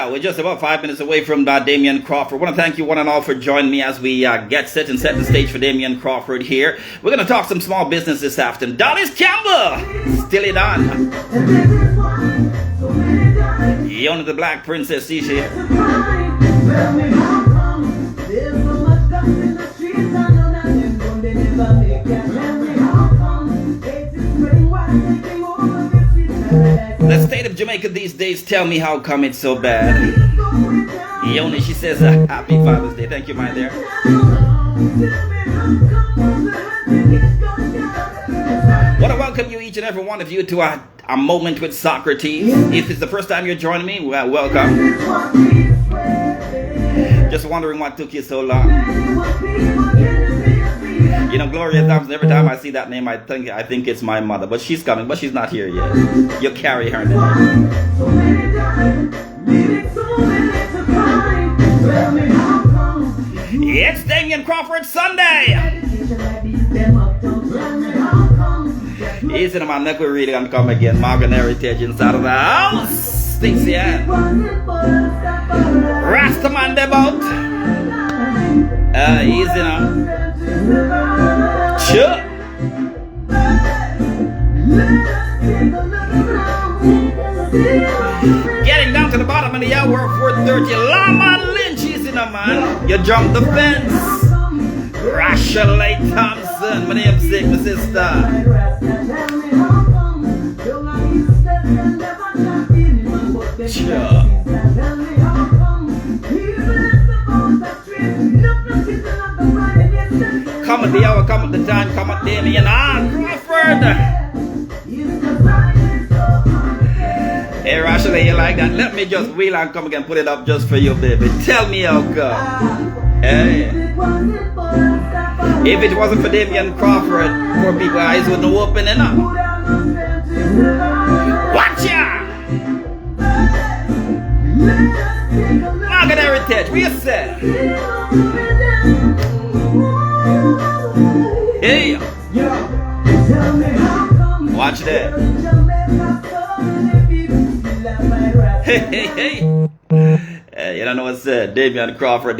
We're just about 5 minutes away from Damion Crawford. I want to thank you one and all for joining me as we get set and set the stage for Damion Crawford here. We're going to talk some small business this afternoon. Dolly's Campbell, still it on. Yona the Black Princess, see she. The state of Jamaica these days, tell me how come it's so bad. Yoni, she says, happy Father's Day. Thank you, my dear. Want to welcome you, each and every one of you, to a moment with Socrates. If it's the first time you're joining me, well, welcome. Just wondering what took you so long. You know, Gloria Thompson, every time I see that name, I think it's my mother. But she's coming, but she's not here yet. You carry her name. It's Damion Crawford Sunday. Easy, man, never really gonna come again. Morgan Heritage inside of the house. Stacey Ann. Rastaman Debout. Easy now. Sure. Getting down to the bottom of the hour, 4:30. Lama Lynch is in a man. You jumped the fence. Rachel Lake Thompson, my name's sick, my sister. Sure. Come at the hour, come at the time, come at Damion Crawford. Hey Rachel, you like that? Let me just wheel and come again, put it up just for you, baby. Tell me how come. Hey. If it wasn't for Damion Crawford, poor people's eyes wouldn't open enough. Watch ya! Morgan Heritage, what you say? Hey! Watch that. Hey, hey, hey. You don't know what's said. Damion Crawford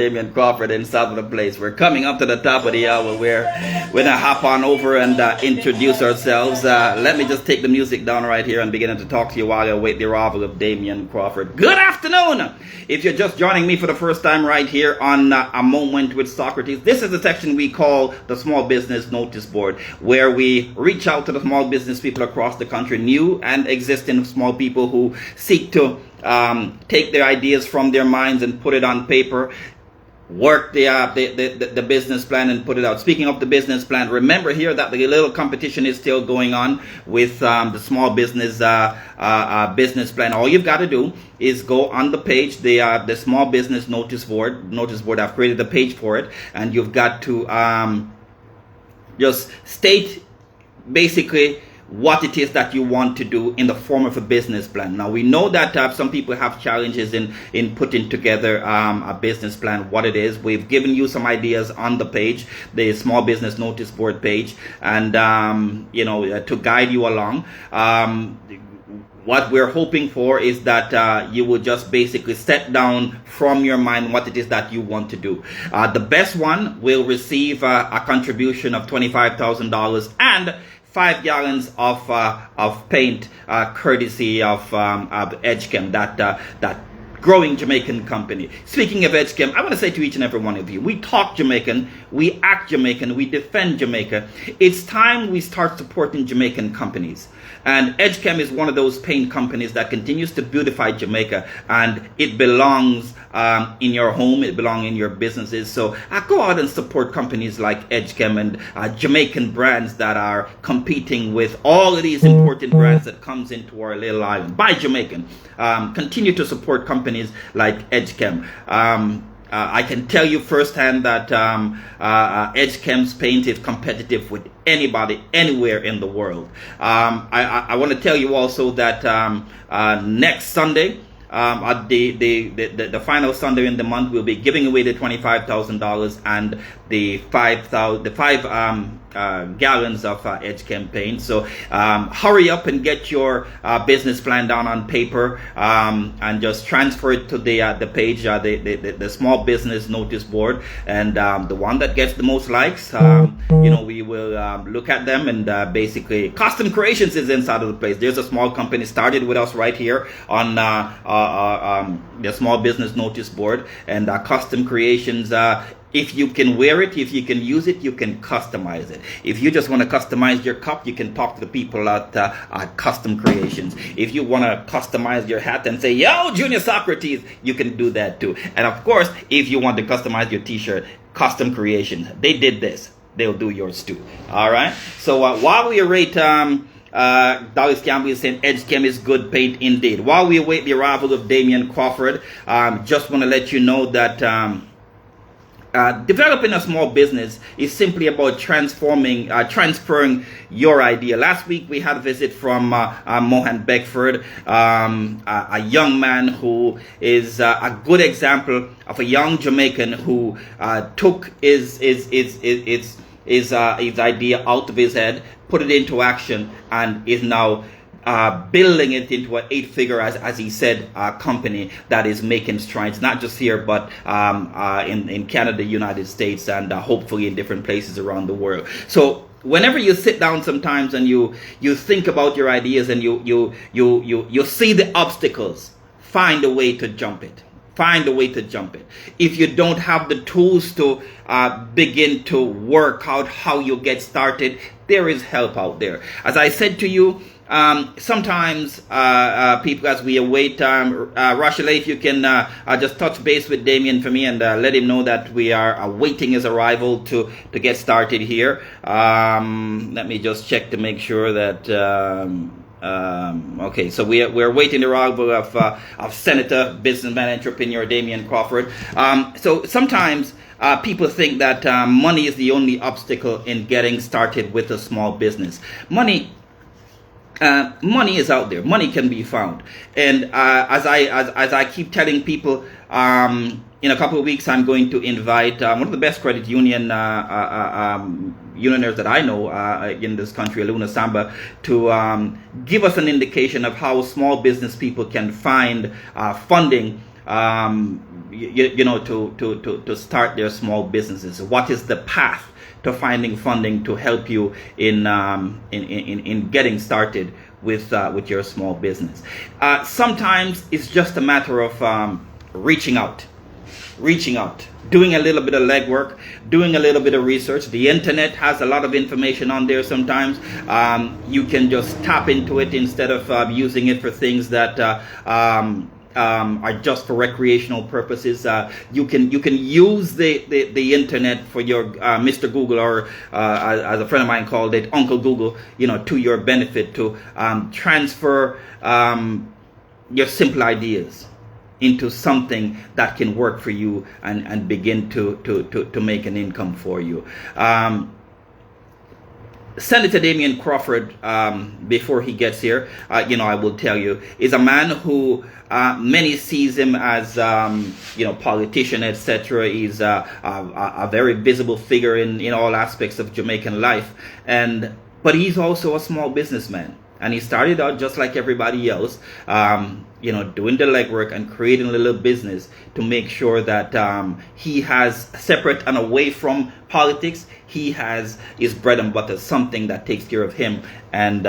inside of the place. We're coming up to the top of the hour. We're gonna hop on over and introduce ourselves. Let me just take the music down right here and begin to talk to you while I await the arrival of Damion Crawford. Good afternoon! If you're just joining me for the first time right here on A Moment with Socrates, this is the section we call the Small Business Notice Board, where we reach out to the small business people across the country, new and existing small people who seek to take their ideas from their minds and put it on paper, work the business plan and put it out. Speaking of the business plan, remember here that the little competition is still going on with the small business business plan. All you've got to do is go on the page, the Small Business Notice Board. I've created a page for it, and you've got to just state basically what it is that you want to do in the form of a business plan. Now, we know that some people have challenges in putting together a business plan, what it is. We've given you some ideas on the page, the Small Business Notice Board page, and to guide you along. What we're hoping for is that you will just basically set down from your mind what it is that you want to do. The best one will receive a contribution of $25,000 and 5 gallons of paint, courtesy of EdgeChem, that growing Jamaican company. Speaking of EdgeChem, I want to say to each and every one of you, we talk Jamaican, we act Jamaican, we defend Jamaica. It's time we start supporting Jamaican companies. And EdgeChem is one of those paint companies that continues to beautify Jamaica, and it belongs in your home, it belongs in your businesses. So go out and support companies like EdgeChem and Jamaican brands that are competing with all of these important brands that comes into our little island. Buy Jamaican. Continue to support companies like EdgeChem. I can tell you firsthand that EdgeChem's paint is competitive with anybody, anywhere in the world. I want to tell you also that next Sunday, at the final Sunday in the month, we'll be giving away the $25,000 and the 5 gallons of EdgeChem paint. So hurry up and get your business plan down on paper, and just transfer it to the page, the small business notice board, and the one that gets the most likes, we will look at them, and basically Custom Creations is inside of the place. There's a small company started with us right here on the small business notice board, and Custom Creations, if you can wear it, if you can use it, you can customize it. If you just want to customize your cup, you can talk to the people at Custom Creations. If you want to customize your hat and say, yo, Junior Socrates, you can do that too. And of course, if you want to customize your t-shirt, Custom Creations, they did this. They'll do yours too. All right. So while we rate Dallas Campbell is saying EdgeChem is good paint indeed. While we await the arrival of Damion Crawford, just want to let you know that developing a small business is simply about transferring your idea. Last week we had a visit from Mohan Beckford, a young man who is a good example of a young Jamaican who took his idea out of his head, put it into action, and is now building it into an 8-figure, as he said, company that is making strides, not just here, but in Canada, United States, and hopefully in different places around the world. So whenever you sit down sometimes and you think about your ideas and you see the obstacles, find a way to jump it. Find a way to jump it. If you don't have the tools to begin to work out how you get started, there is help out there. As I said to you, sometimes people, as we await Rashale, if you can just touch base with Damion for me and let him know that we are awaiting his arrival to get started here. Let me just check to make sure that okay, so we're waiting the arrival of Senator, businessman, entrepreneur Damion Crawford. So sometimes people think that money is the only obstacle in getting started with a small business. Money is out there. Money can be found, and as I keep telling people, in a couple of weeks I'm going to invite one of the best credit union unioners that I know in this country, Luna Samba, to give us an indication of how small business people can find funding, to start their small businesses. What is the path to finding funding to help you in getting started with your small business? Sometimes it's just a matter of reaching out, doing a little bit of legwork, doing a little bit of research. The internet has a lot of information on there. Sometimes you can just tap into it instead of using it for things that are just for recreational purposes. You can use the internet for your Mr. Google, or as a friend of mine called it, Uncle Google, to your benefit, to transfer your simple ideas into something that can work for you and begin to make an income for you. Senator Damion Crawford, before he gets here, I will tell you, is a man who many sees him as, politician, etc. He's a very visible figure in all aspects of Jamaican life, but he's also a small businessman. And he started out just like everybody else, doing the legwork and creating a little business to make sure that he has separate and away from politics. He has his bread and butter, something that takes care of him and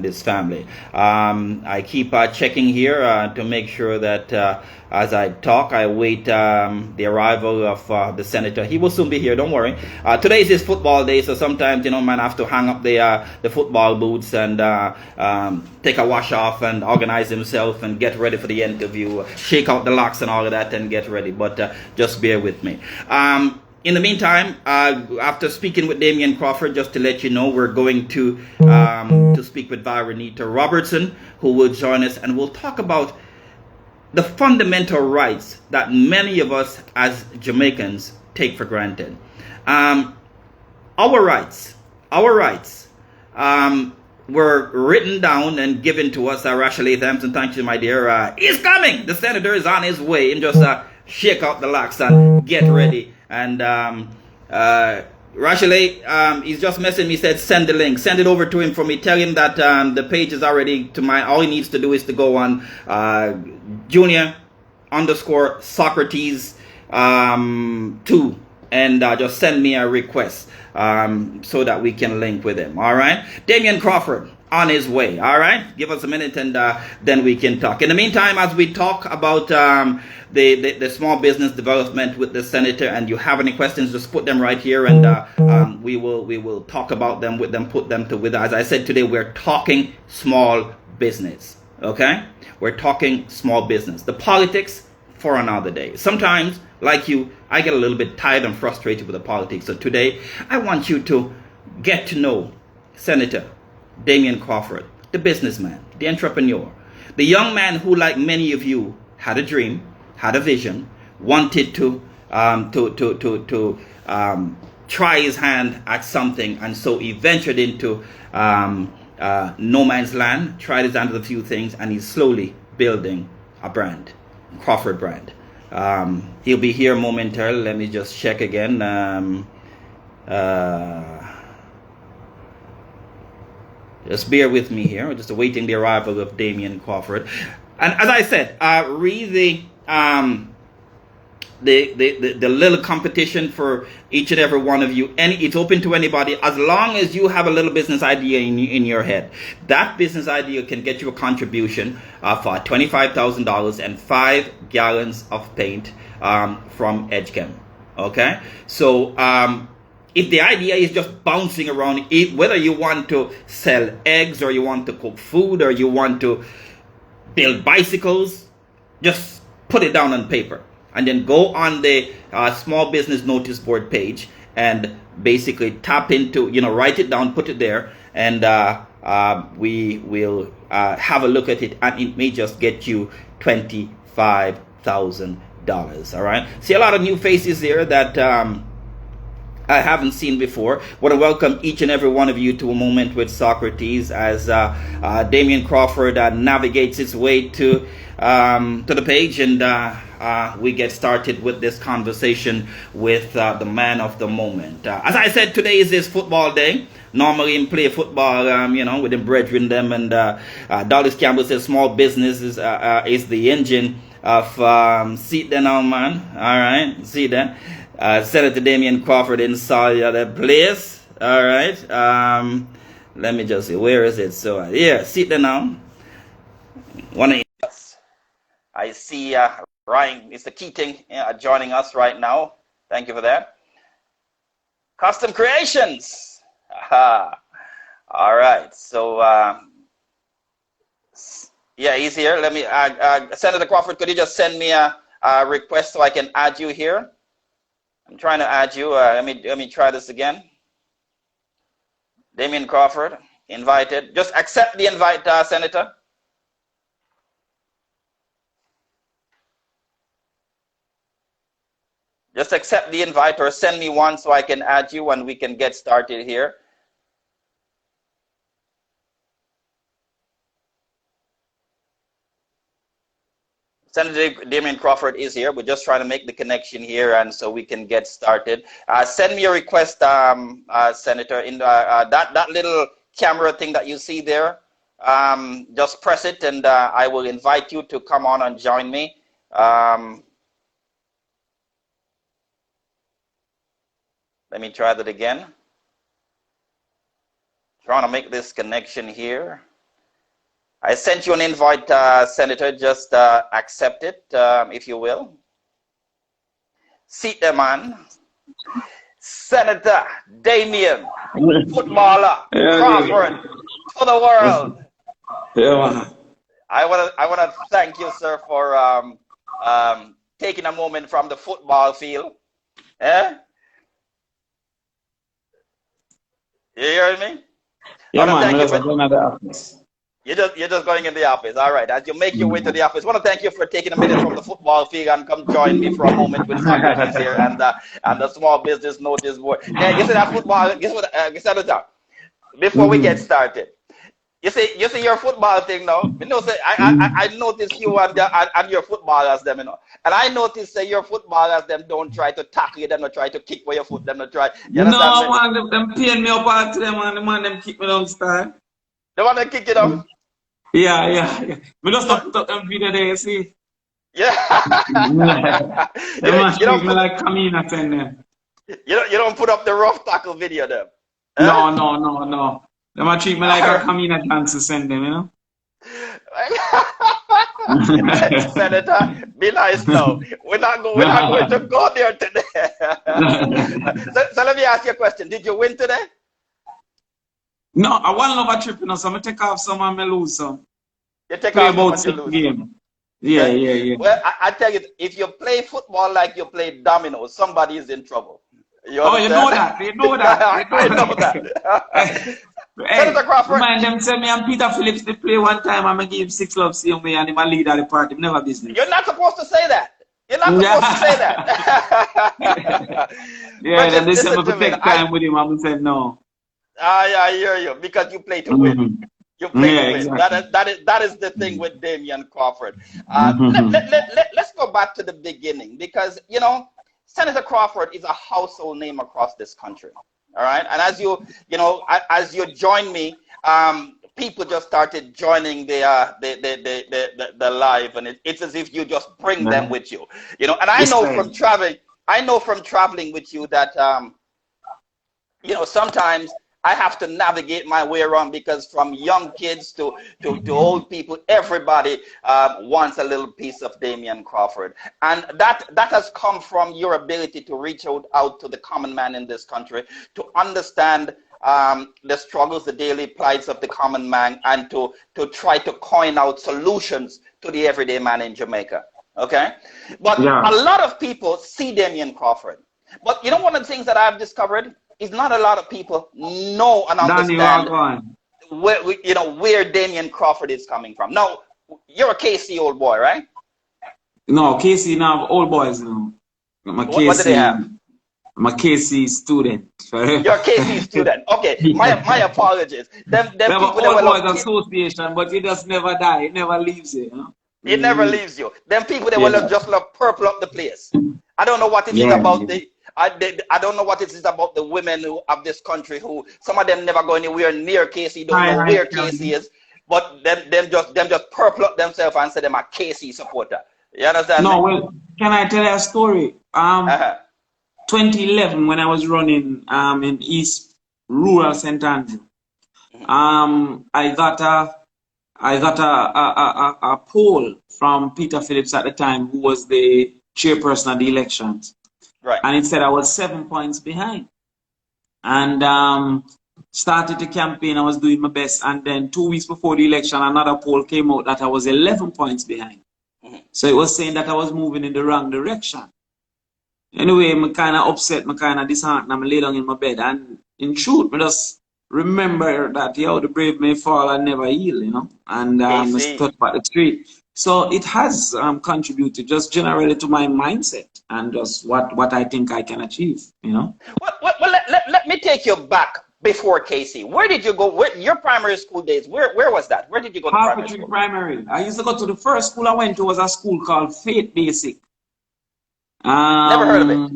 his family. I keep checking here to make sure that as I talk, I wait the arrival of the senator. He will soon be here. Don't worry. Today is his football day, so sometimes man have to hang up the football boots and take a wash off and organize himself and get ready for the interview, shake out the locks and all of that and get ready. But just bear with me. In the meantime, after speaking with Damion Crawford, just to let you know, we're going to speak with Virenita Robertson, who will join us, and we'll talk about the fundamental rights that many of us as Jamaicans take for granted. Our rights were written down and given to us. Rashali Thampson, thank you, my dear. He's coming. The senator is on his way. And just shake out the locks and get ready. And Rashali, he's just messaging me, said send the link, send it over to him for me, tell him that the page is already to mine. All he needs to do is to go on Junior_Socrates 2 and just send me a request so that we can link with him. All right, Damion Crawford on his way. All right, give us a minute and then we can talk. In the meantime, as we talk about the small business development with the senator, and you have any questions, just put them right here, and we will talk about them with them, put them to with. As I said today, we're talking small business. Okay, we're talking small business. The politics for another day. Sometimes, like you, I get a little bit tired and frustrated with the politics. So today, I want you to get to know Senator Damion Crawford, the businessman, the entrepreneur, the young man who, like many of you, had a dream, had a vision, wanted to try his hand at something, and so he ventured into no man's land, tried his hand at a few things, and he's slowly building a brand, Crawford brand. He'll be here momentarily. Let me just check again. Just bear with me here. We're just awaiting the arrival of Damion Crawford. And as I said, read the little competition for each and every one of you. And it's open to anybody as long as you have a little business idea in your head. That business idea can get you a contribution of $25,000 and 5 gallons of paint from EdgeChem. Okay, so if the idea is just bouncing around, whether you want to sell eggs or you want to cook food or you want to build bicycles, just put it down on paper and then go on the small business notice board page and basically tap into, write it down, put it there, and we will have a look at it, and it may just get you $25,000. All right. See a lot of new faces here that I haven't seen before. Want to welcome each and every one of you to A Moment with Socrates as Damion Crawford navigates his way to the page, and we get started with this conversation with the man of the moment. As I said, today is his football day. Normally him play football, with him brethren them, and Dallas Campbell says small business is the engine of see that now, man. All right, see that. Senator Damion Crawford inside the place. All right. Let me just see. Where is it? So yeah, sit there now. I see Ryan, Mr. Keating, joining us right now. Thank you for that. Custom Creations. Aha. All right. So yeah, he's here. Let me Senator Crawford, could you just send me a request so I can add you here? I'm trying to add you. Let me try this again. Damion Crawford, invited. Just accept the invite, Senator. Just accept the invite or send me one so I can add you and we can get started here. Senator Damion Crawford is here. We're just trying to make the connection here, and so we can get started. Send me a request, Senator, in that little camera thing that you see there. just press it, and I will invite you to come on and join me. Let me try that again. Trying to make this connection here. I sent you an invite, Senator. Just accept it, if you will. Seat there, man. Senator Damion, footballer, Crawford, to the world. Yeah. I want to thank you, sir, for taking a moment from the football field. Eh? You hear me? Yeah, man. You're just going in the office. All right. As you make your way to the office, I want to thank you for taking a minute from the football field and come join me for a moment with Socrates here and the small business notice board. Yeah, you see that football? Guess what? Before we get started, you see your football thing now. You know, say I notice you and your footballers them, you know, and I notice say your footballers them don't try to tackle you, them not try to kick for your foot, them not try. You understand? No, man, them paying me up all to them, man. The man them kick me down style. The one that kick it off. Yeah. We just have to put up them video there, you see. Yeah. They must treat me like Kamina send them. You don't put up the rough tackle video there. No. They must treat me like a Kamina dancer send them, you know. Senator, be nice now. We're not going to go there today. So let me ask you a question. Did you win today? No, I want over trip, you know, so I take off some and I lose some. You take off about some and you lose. Game. Yeah. Well, I tell you, if you play football like you play dominoes, somebody is in trouble. You know that. I know that. Senator Crawford. Man, them tell me and Peter Phillips they play one time and I give him 6 love same way and him a lead of the party. Never business. You're not supposed to say that. You're not supposed to say that. Yeah, then they said to take time with him and we said no. I hear you, because you play to win. You play to win. Exactly. That is the thing with Damion Crawford. Let's go back to the beginning, because, you know, Senator Crawford is a household name across this country. All right. And as you join me, people just started joining the live, and it's as if you just bring them with you. You know, and I know from traveling with you that you know, sometimes I have to navigate my way around, because from young kids to old people, everybody wants a little piece of Damion Crawford. And that has come from your ability to reach out to the common man in this country, to understand the struggles, the daily plights of the common man, and to try to coin out solutions to the everyday man in Jamaica. Okay? But a lot of people see Damion Crawford. But you know, one of the things that I've discovered is not a lot of people know and understand where Damion Crawford is coming from. Now, you're a KC old boy, right? No, KC now old boys now. What do they have? I'm a KC student. You're a KC student. Okay, my apologies. Them people old boys association, but it just never die. It never leaves you. You know? It never leaves you. Them people they will just love purple up the place. I don't know what it is about I don't know what it is about the women of this country who some of them never go anywhere near KC, don't know where KC is, but them just purple up themselves and say them a KC supporter. You understand? No, well, can I tell you a story? 2011 when I was running in East Rural St. Andrew, I got a poll from Peter Phillips at the time, who was the chairperson of the elections. Right. And it said I was 7 points behind. And started the campaign, I was doing my best. And then 2 weeks before the election, another poll came out that I was 11 points behind. So it was saying that I was moving in the wrong direction. Anyway, I'm kind of upset, I'm kind of disheartened, I'm lay down in my bed. And in truth, I just remember that, the brave may fall and never heal, you know. And I stuck by the street. So it has contributed just generally to my mindset and just what I think I can achieve, you know. Well, let me take you back before KC. Where did you go? Your primary school days, where was that? Where did you go to primary school? Primary. I used to go to the first school I went to was a school called Faith Basic. Never heard of it.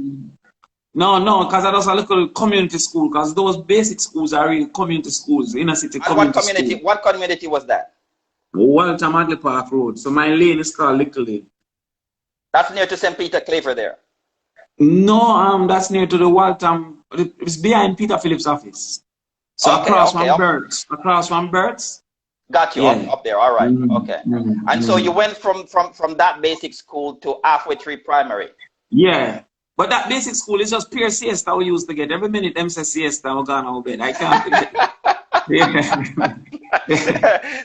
No, because that was a little community school, because those basic schools are really community schools, inner city And what community community? school. What community was that? Walter Madley Park Road. So my lane is called Little Lane. That's near to St. Peter Claver there. No, that's near to the Walter. It's behind Peter Phillips' office. So Okay, okay. across from Birds. Got you Yeah. up there. All right. Okay. And so you Mm. went from that basic school to Halfway Tree Primary. Yeah. But that basic school is just pure siesta we used to get. Every minute them say siesta, we're gone out bed. I can't forget it. Yeah.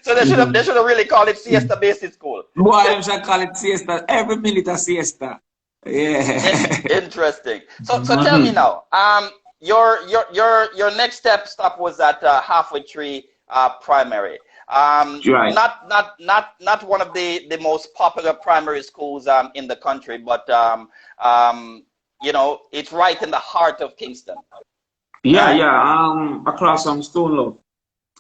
So they should have really called it Siesta Basic School. Boy, them shall call it siesta. Every minute a siesta. Yeah. Interesting. So tell me now. Your next stop was at Halfway Tree Primary. Right. Not one of the most popular primary schools in the country, but you know, it's right in the heart of Kingston. Yeah, Right? yeah. Across from Stone Love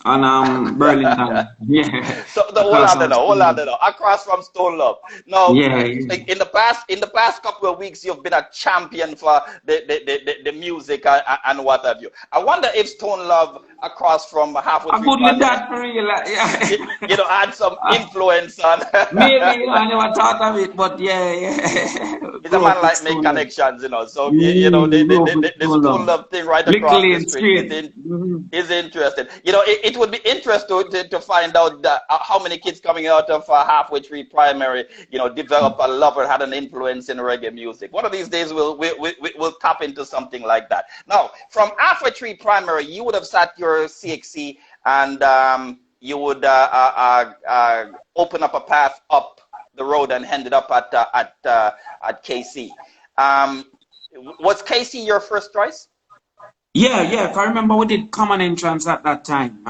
and Burlington. Yeah. So Across from hold Stone on, Love. no. Across from Stone Love. Now, Yeah, yeah. in the past couple of weeks, you've been a champion for the music and what have you. I wonder if Stone Love across from Halfway I Tree could live Primary, that for real. Yeah. you know, had some influence on. Maybe, I never thought of it, but yeah, yeah. It's a Grew man up with like make Stone Love. connections, you know. So you know Grew up with the Stone Stone Love. Love thing right Little across the Lane street straight. is interesting. You know, it would be interesting to find out how many kids coming out of Halfway Tree Primary, you know, develop a love or had an influence in reggae music. One of these days we'll tap into something like that. Now, from Halfway Tree Primary, you would have sat your CXC and you would open up a path up the road and ended up at KC. Was KC your first choice? Yeah, yeah. If I remember, we did common entrance at that time,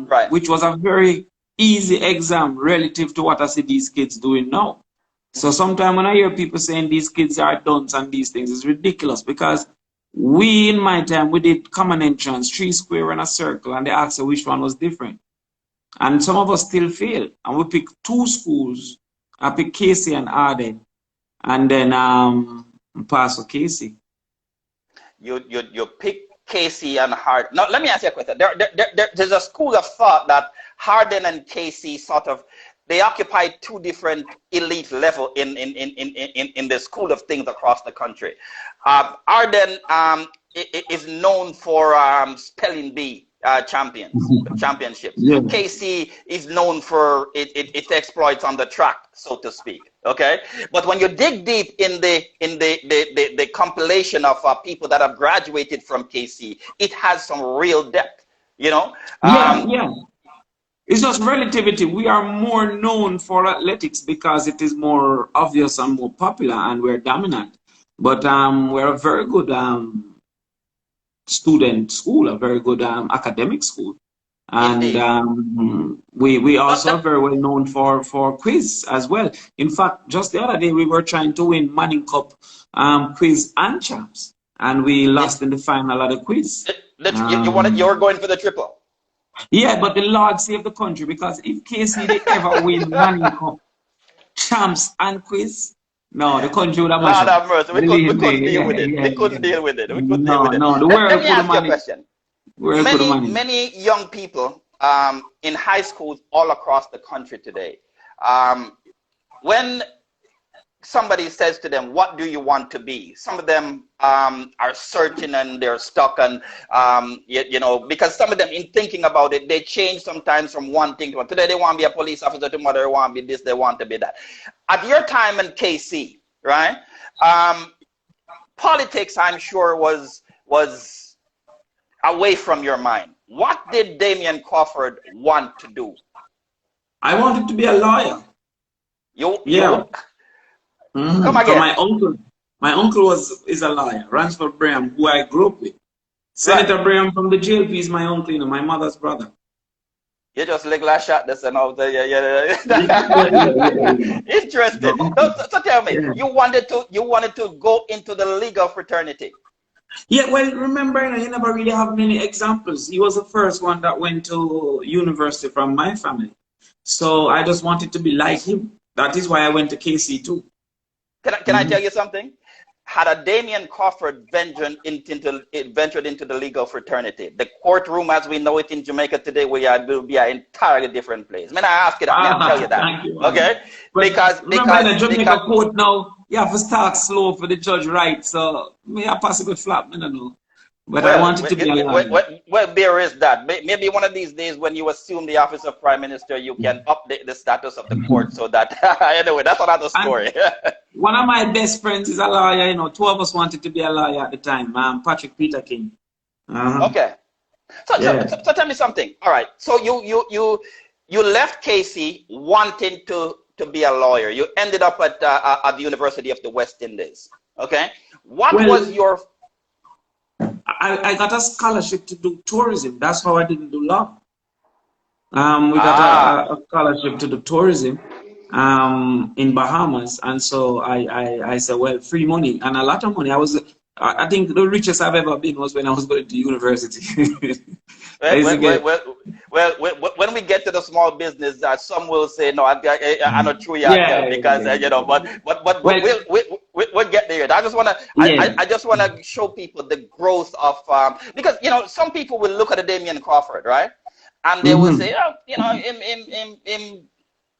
Right. which was a very easy exam relative to what I see these kids doing now. So sometimes when I hear people saying these kids are dunce and these things, it's ridiculous because we, in my time, we did common entrance, 3 square and a circle, and they asked us which one was different. And some of us still fail. And we picked 2 schools. I picked Casey and Arden, and then pass for Casey. You pick Casey and Harden. Now, let me ask you a question. There's a school of thought that Harden and Casey sort of, they occupy 2 different elite level in the school of things across the country. Arden is known for spelling bee championships. Yeah. KC is known for its exploits on the track, so to speak. Okay, but when you dig deep in the compilation of people that have graduated from KC, it has some real depth. You know. Yeah. It's just relativity. We are more known for athletics because it is more obvious and more popular, and we're dominant. But we're a very good student school, a very good academic school. And we also are very well known for quiz as well. In fact, just the other day we were trying to win Manning Cup quiz and champs, and we lost in the final of the quiz. You were going for the triple. Yeah, but the Lord saved the country, because if KC they ever win Manning Cup, champs and quiz, no, the country would have Lord have mercy. We couldn't deal with it. We couldn't deal with it. No, the world Let me could have ask you a managed. question. Many young people in high schools all across the country today, when somebody says to them, what do you want to be? Some of them are searching and they're stuck, and you know, because some of them, in thinking about it, they change sometimes from one thing to another. Today they want to be a police officer, tomorrow they want to be this, they want to be that. At your time in KC, right, politics, I'm sure, was away from your mind. What did Damion Crawford want to do? I wanted to be a lawyer. Yeah. Come again. So my uncle is a lawyer, Ransford Braham, who I grew up with. Senator right. Braham from the JLP is my uncle, you know, my mother's brother. You just like last shot this and all that. Yeah. Interesting. So tell me, you wanted to go into the legal fraternity. Yeah, well, remember, you never really have many examples. He was the first one that went to university from my family. So I just wanted to be like him. That is why I went to KC too. Can I tell you something? had a Damion Crawford ventured into the legal fraternity, the courtroom as we know it in Jamaica today will be an entirely different place. May I ask you that? May I tell you that? Thank you, Okay? but remember in the Jamaica Because court now, you have to start slow for the judge right. So may I pass a good flap, I don't know. But I well, wanted to be a lawyer. there is that. Maybe one of these days when you assume the office of Prime Minister, you can update the status of the court so that, anyway, that's another story. One of my best friends is a lawyer, you know, two of us wanted to be a lawyer at the time, Patrick Peter King. Okay. So tell me something. All right. So you left KC wanting to be a lawyer. You ended up at the University of the West Indies. Okay. What was your... I got a scholarship to do tourism. That's how I didn't do law. We got a scholarship to do tourism in Bahamas, and so I said, well, free money and a lot of money. I think the richest I've ever been was when I was going to university. Well, when we get to the small business, some will say, no, I'm not true yet, because you know, but we'll get there. I just wanna I just wanna show people the growth of because you know some people will look at a Damion Crawford, right, and they will say, oh, you know,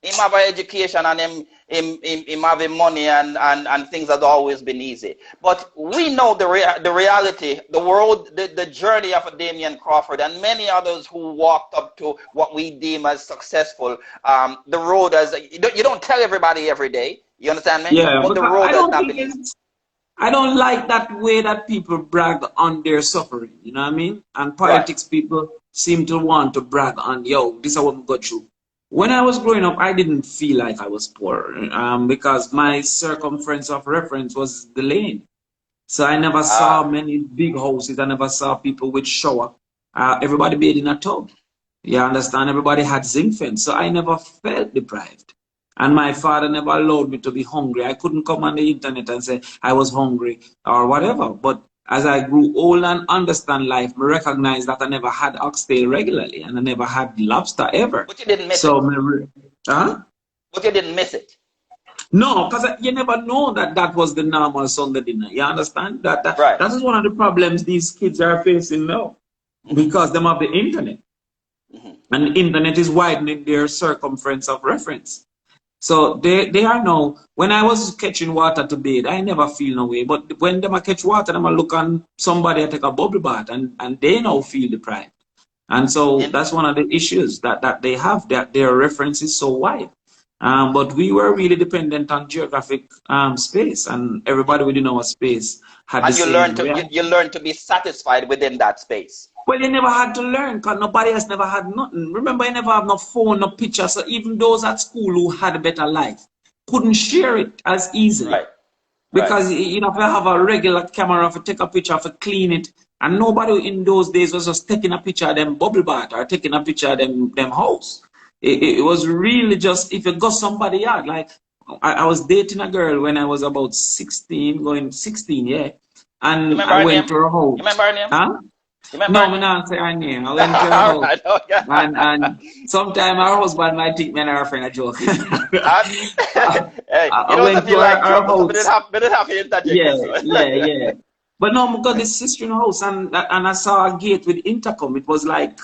him have an education and him having money and things have always been easy. But we know the reality, the world, the journey of a Damion Crawford and many others who walked up to what we deem as successful. The road as you don't tell everybody every day. You understand me? Yeah, but the road has not been easy. I don't like that way that people brag on their suffering. You know what I mean? And politics people seem to want to brag on, yo, this is what we got through. When I was growing up, I didn't feel like I was poor because my circumference of reference was the lane. So I never saw many big houses. I never saw people with shower. Everybody made in a tub. You understand? Everybody had zinc fence. So I never felt deprived. And my father never allowed me to be hungry. I couldn't come on the internet and say I was hungry or whatever. But as I grew old and understand life, I recognized that I never had oxtail regularly and I never had lobster ever. But you didn't miss it. But you didn't miss it. No, because you never know that was the normal Sunday dinner. You understand? That is one of the problems these kids are facing now. Because they have the internet. And the internet is widening their circumference of reference. So they are now, when I was catching water to bathe, I never feel no way. But when them catch water, them look on somebody take a bubble bath and they now feel deprived. And so that's one of the issues that they have, that their reference is so wide. But we were really dependent on geographic space, and everybody within our space had the same. You learn to be satisfied within that space. Well, you never had to learn because nobody else never had nothing. Remember, you never have no phone, no picture. So even those at school who had a better life couldn't share it as easily. Because you know, if you have a regular camera, to take a picture, to clean it, and nobody in those days was just taking a picture of them bubble bath or taking a picture of them house. It was really just if you got somebody out. Like I was dating a girl when I was about 16, going 16, yeah. And I went to her house. You remember her name? Huh? No, I'm not saying her name. I went to her house. And sometimes her husband might think me and her friend are joking. I went to her house. Yeah. But no, because the sister in the house and I saw a gate with intercom. It was like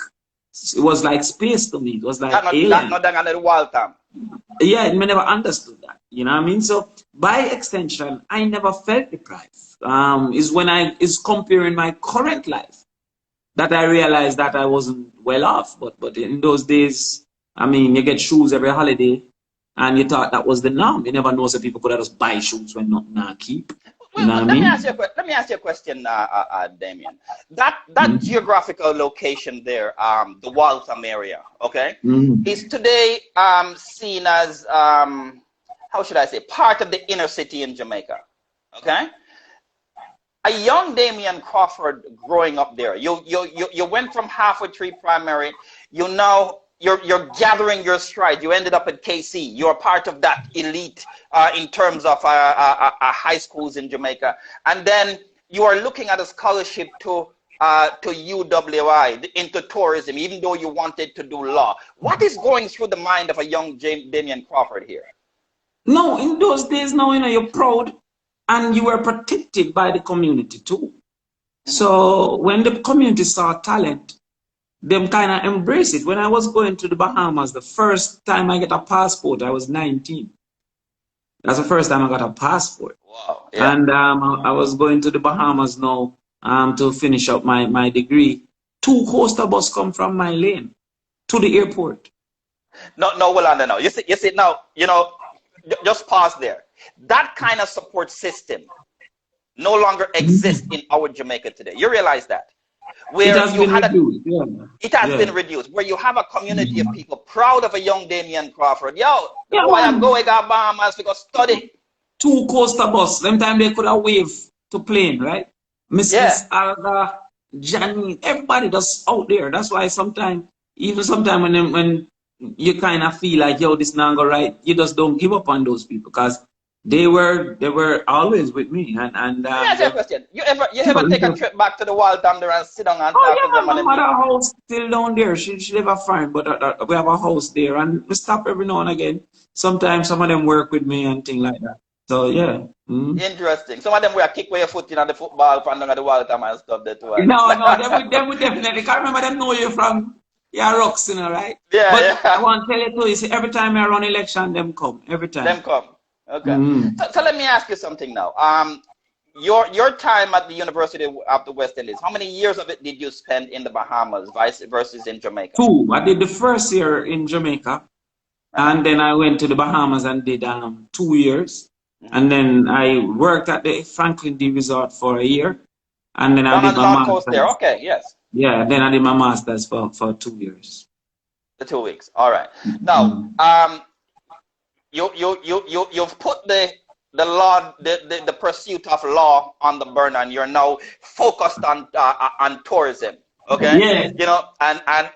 space to me. It was like alien. Yeah, I never understood that. You know what I mean? So by extension, I never felt deprived. Is when I comparing my current life that I realized that I wasn't well off. But in those days, I mean, you get shoes every holiday, and you thought that was the norm. You never know if people could just buy shoes when not now keep. You know what I mean? Let me ask you a question, Damion. That geographical location there, the Waltham area, okay, is today seen as how should I say, part of the inner city in Jamaica, okay? A young Damion Crawford growing up there, you went from halfway through primary, you're gathering your stride. You ended up at KC. You're part of that elite in terms of high schools in Jamaica, and then you are looking at a scholarship to UWI into tourism, even though you wanted to do law. What is going through the mind of a young Damion Crawford here? No, in those days, now you know you're proud. and you were protected by the community too. So when the community saw talent, them kind of embrace it. When I was going to the Bahamas, the first time I get a passport, I was 19. That's the first time I got a passport. Wow. Yeah. And I was going to the Bahamas now to finish up my degree. 2 coaster bus come from my lane to the airport. No, well, under now. You see now, just pause there. That kind of support system no longer exists in our Jamaica today. You realize that? Where it has been reduced. It has been reduced. Where you have a community of people proud of a young Damion Crawford. Yo, the boy I'm going to Bahamas because study. 2 coaster bus. Sometimes they could have waved to plane, right? Miss Alga, Johnny, everybody that's out there. That's why sometimes, when you kind of feel like, yo, this not go right, you just don't give up on those people because they were always with me. And yes, a question. You ever take a trip back to the wall down there and sit down and talk to them? My mother house still down there. She live a farm, but we have a house there, and we stop every now and again. Sometimes some of them work with me and things like that. So yeah. Interesting. Some of them will kick with your foot in on the football from under the wall time and stuff that too. No, them would definitely. Can't remember them know you from your rocks, right? Yeah, but I want to tell you too, you see, every time I run election, them come. Every time. Them come. Okay. So let me ask you something now. Your time at the University of the West Indies, how many years of it did you spend in the Bahamas versus in Jamaica? 2. I did the first year in Jamaica, and then I went to the Bahamas and did 2 years. And then I worked at the Franklin D Resort for a year, and then I did my master's. There. Okay, yes. Yeah, then I did my master's for 2 years. The 2 weeks. All right. Now, you've put the law, the pursuit of law on the burner, and you're now focused on tourism. Okay. Yeah.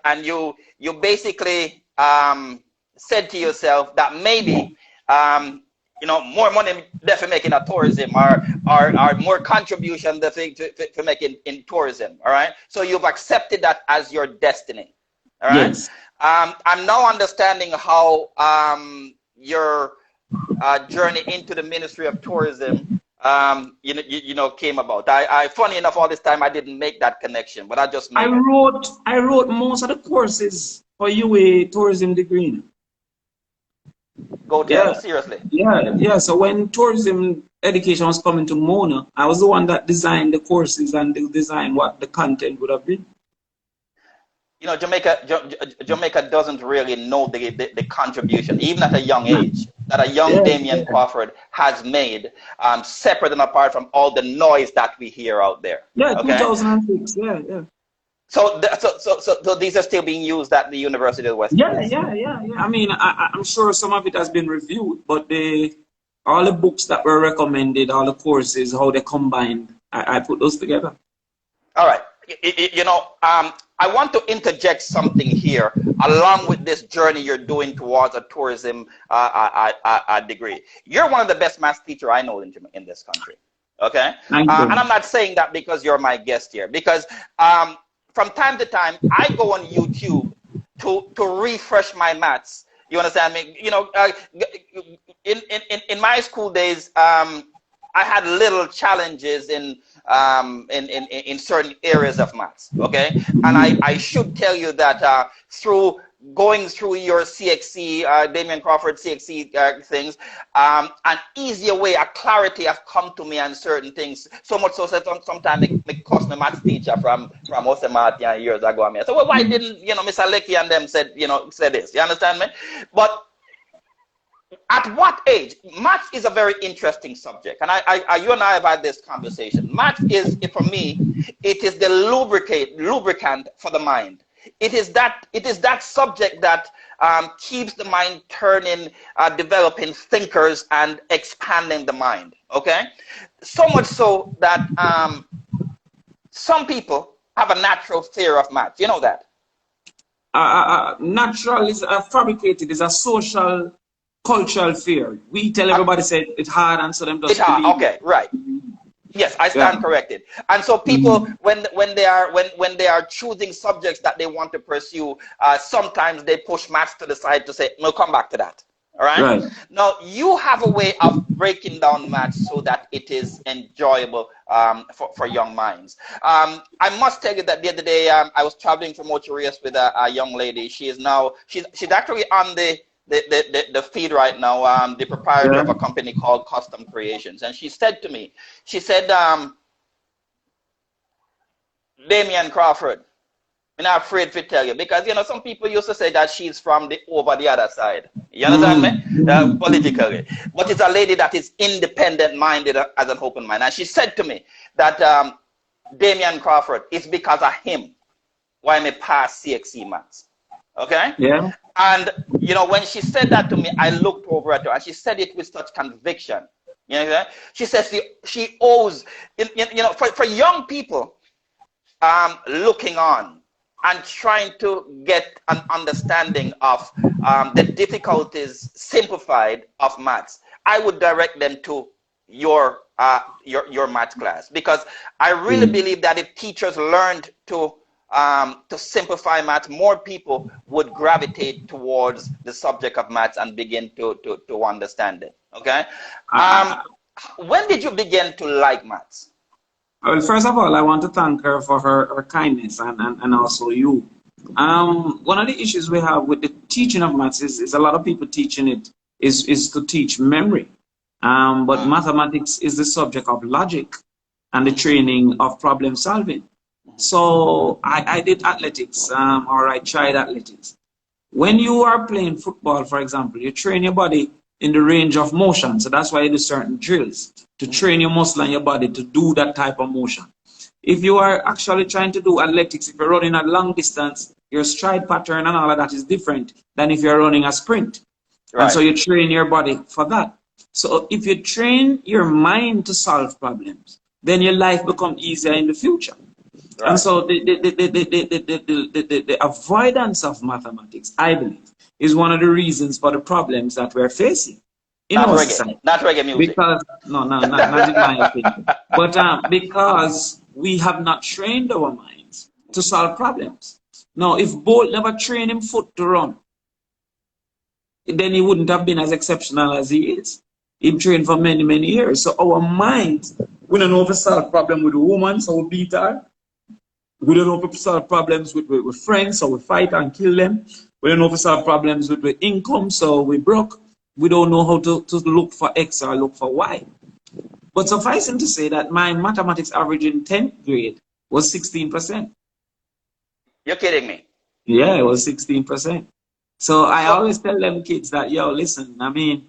And you basically said to yourself that maybe more money definitely making a tourism or more contribution to making in tourism. All right. So you've accepted that as your destiny. All right. Yes. I'm now understanding how your journey into the Ministry of Tourism came about. I funny enough, all this time I didn't make that connection, but I just made I wrote most of the courses for UA tourism degree. Go tell seriously. Yeah. So when tourism education was coming to Mona, I was the one that designed the courses and designed what the content would have been. Jamaica doesn't really know the contribution, even at a young age, that a young Damion Crawford has made, separate and apart from all the noise that we hear out there. Yeah, okay? 2006. Yeah. So these are still being used at the University of the West Indies. Yeah. I mean, I'm sure some of it has been reviewed, but all the books that were recommended, all the courses, how they combined, I put those together. All right. I want to interject something here along with this journey you're doing towards a tourism degree. You're one of the best math teachers I know in this country. Okay? And I'm not saying that because you're my guest here, because from time to time, I go on YouTube to refresh my maths. You understand me? In my school days, I had little challenges in certain areas of maths. Okay, and I should tell you that through going through your CXC, Damion Crawford CXC things, an easier way, a clarity have come to me on certain things. So much so that sometimes it cost me maths teacher from Osemati years ago. I mean, so why didn't Mr. Lecky and them said this? You understand me? But at what age? Maths is a very interesting subject, and you and I have had this conversation. Maths is, for me, it is the lubricant for the mind. It is that subject that keeps the mind turning, developing thinkers and expanding the mind. Okay, so much so that some people have a natural fear of maths. You know that. Natural is fabricated. Is a social, cultural fear. We tell everybody say it's hard, and so them just. It's hard. Okay, right. Yes, I stand corrected. And so people, when they are choosing subjects that they want to pursue, sometimes they push maths to the side to say, "No, come back to that." All right. Right. Now you have a way of breaking down maths so that it is enjoyable for young minds. I must tell you that the other day I was traveling from Ocherius with a young lady. She is now she's actually on the feed right now. The proprietor Yeah. of a company called Custom Creations, and she said to me, she said, Damion Crawford. I'm not afraid to tell you because you know some people used to say that she's from the over the other side. You understand me? Politically, but it's a lady that is independent minded as an open mind, and she said to me that Damion Crawford is because of him why I pass CXC maths. Okay, Yeah. and you know when she said that to me, I looked over at her and she said it with such conviction. You know, she says she owes you know for young people looking on and trying to get an understanding of the difficulties simplified of maths, I would direct them to your math class because I really believe that if teachers learned to simplify maths, more people would gravitate towards the subject of maths and begin to understand it. Okay. Uh, When did you begin to like maths? well, first of all, I want to thank her for her kindness and also you. One of the issues we have with the teaching of maths is a lot of people teaching it is to teach memory. But mathematics is the subject of logic and the training of problem solving. So I did athletics, or I tried athletics. When you are playing football, for example, you train your body in the range of motion. So that's why you do certain drills to train your muscle and your body to do that type of motion. If you are actually trying to do athletics, if you're running a long distance, your stride pattern and all of that is different than if you're running a sprint. And so Right. you train your body for that. So if you train your mind to solve problems, then your life becomes easier in the future. And Right. so the avoidance of mathematics, I believe, is one of the reasons for the problems that we're facing in Not our reggae. society. Not reggae music. Because, no, no, not in my opinion, but because we have not trained our minds to solve problems. Now, if Bolt never trained him foot to run, then he wouldn't have been as exceptional as he is. He trained for many, many years. So our minds, we don't know if we solve problem with a woman, so we beat her. We don't know if we solve problems with friends, so we fight and kill them. We don't know if we solve problems with income, so we broke. We don't know how to look for X or look for Y. But sufficing to say that my mathematics average in 10th grade was 16%. You're kidding me. Yeah, it was 16%. So I So, always tell them kids that, yo, listen, I mean,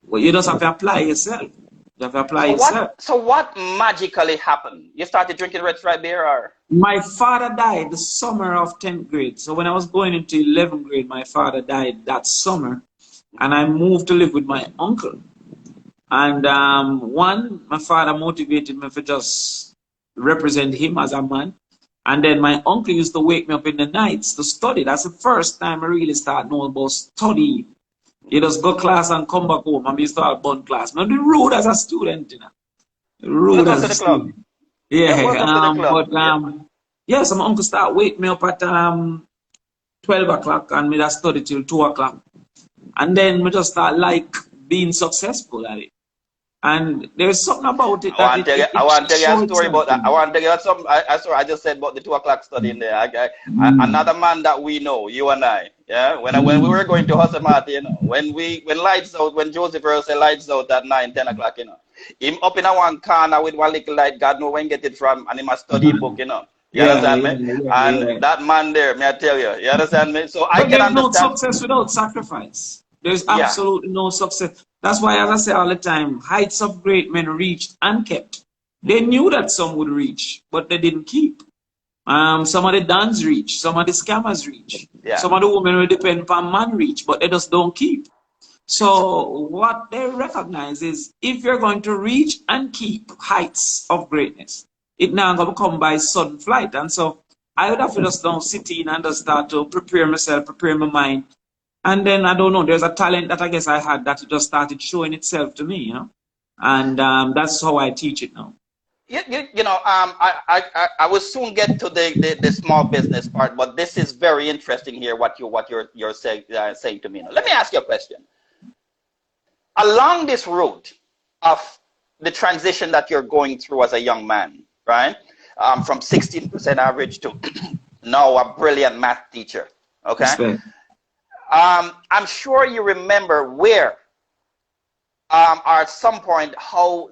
well, you just have to apply yourself. You have to apply yourself. so what magically happened? You started drinking red stripe beer, or? My father died the summer of 10th grade. So when I was going into 11th grade, my father died that summer. And I moved to live with my uncle. And my father motivated me to just represent him as a man. And then my uncle used to wake me up in the nights to study. That's the first time I really started knowing about study. You just go class and come back home. And we start bun class. Now, the rude as a student, you know. Rude Welcome as to a the club. student. Yeah, Yeah, welcome to the club. but yeah, so my uncle start wake me up at 12 o'clock and me just study till 2 o'clock. And then we just start like being successful at it. And there's something about it that I want to tell you a showed story about that. I something. want to tell you something. I just said about the 2 o'clock study in there. Another man that we know, you and I. Yeah, when we were going to Jose Martin, you know, when lights out, when Joseph Earl said lights out at 9, 10 o'clock, you know, him up in a one corner with one little light, God know when get it from, and he must study book, you know. You Yeah, understand yeah, me? And yeah. that man there, may I tell you, you understand me? So I But can there's no understand. success without sacrifice. There's Yeah. absolutely no success. That's why, as I say all the time, heights of great men reached and kept. They knew that some would reach, but they didn't keep. Some of the dons reach, some of the scammers reach, Yeah. some of the women will depend upon man reach, but they just don't keep. So what they recognize is if you're going to reach and keep heights of greatness, it now going to come by sudden flight. And so I would have to just don't sit in and just start to prepare myself, prepare my mind. And then I don't know, there's a talent that I guess I had that just started showing itself to me, you know. And that's how I teach it now. You know, I will soon get to the small business part, but this is very interesting here. What you're saying to me now. Let me ask you a question. along this route of the transition that you're going through as a young man, right? From 16% average to now a brilliant math teacher, okay? I'm sure you remember where, or at some point, how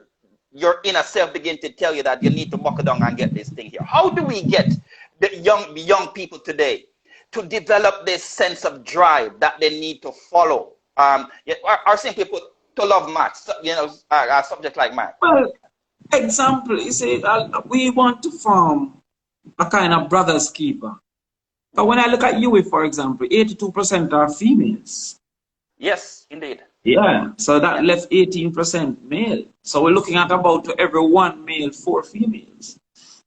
your inner self begin to tell you that you need to buckle down and get this thing here. How do we get the young people today to develop this sense of drive that they need to follow? Or simply put, to love maths, a subject like math. Well, example, you say we want to form a kind of brother's keeper. But when I look at UWI, for example, 82% are females. Yes, indeed. Yeah, so that left 18% male. So we're looking at about to every 1 male, 4 females.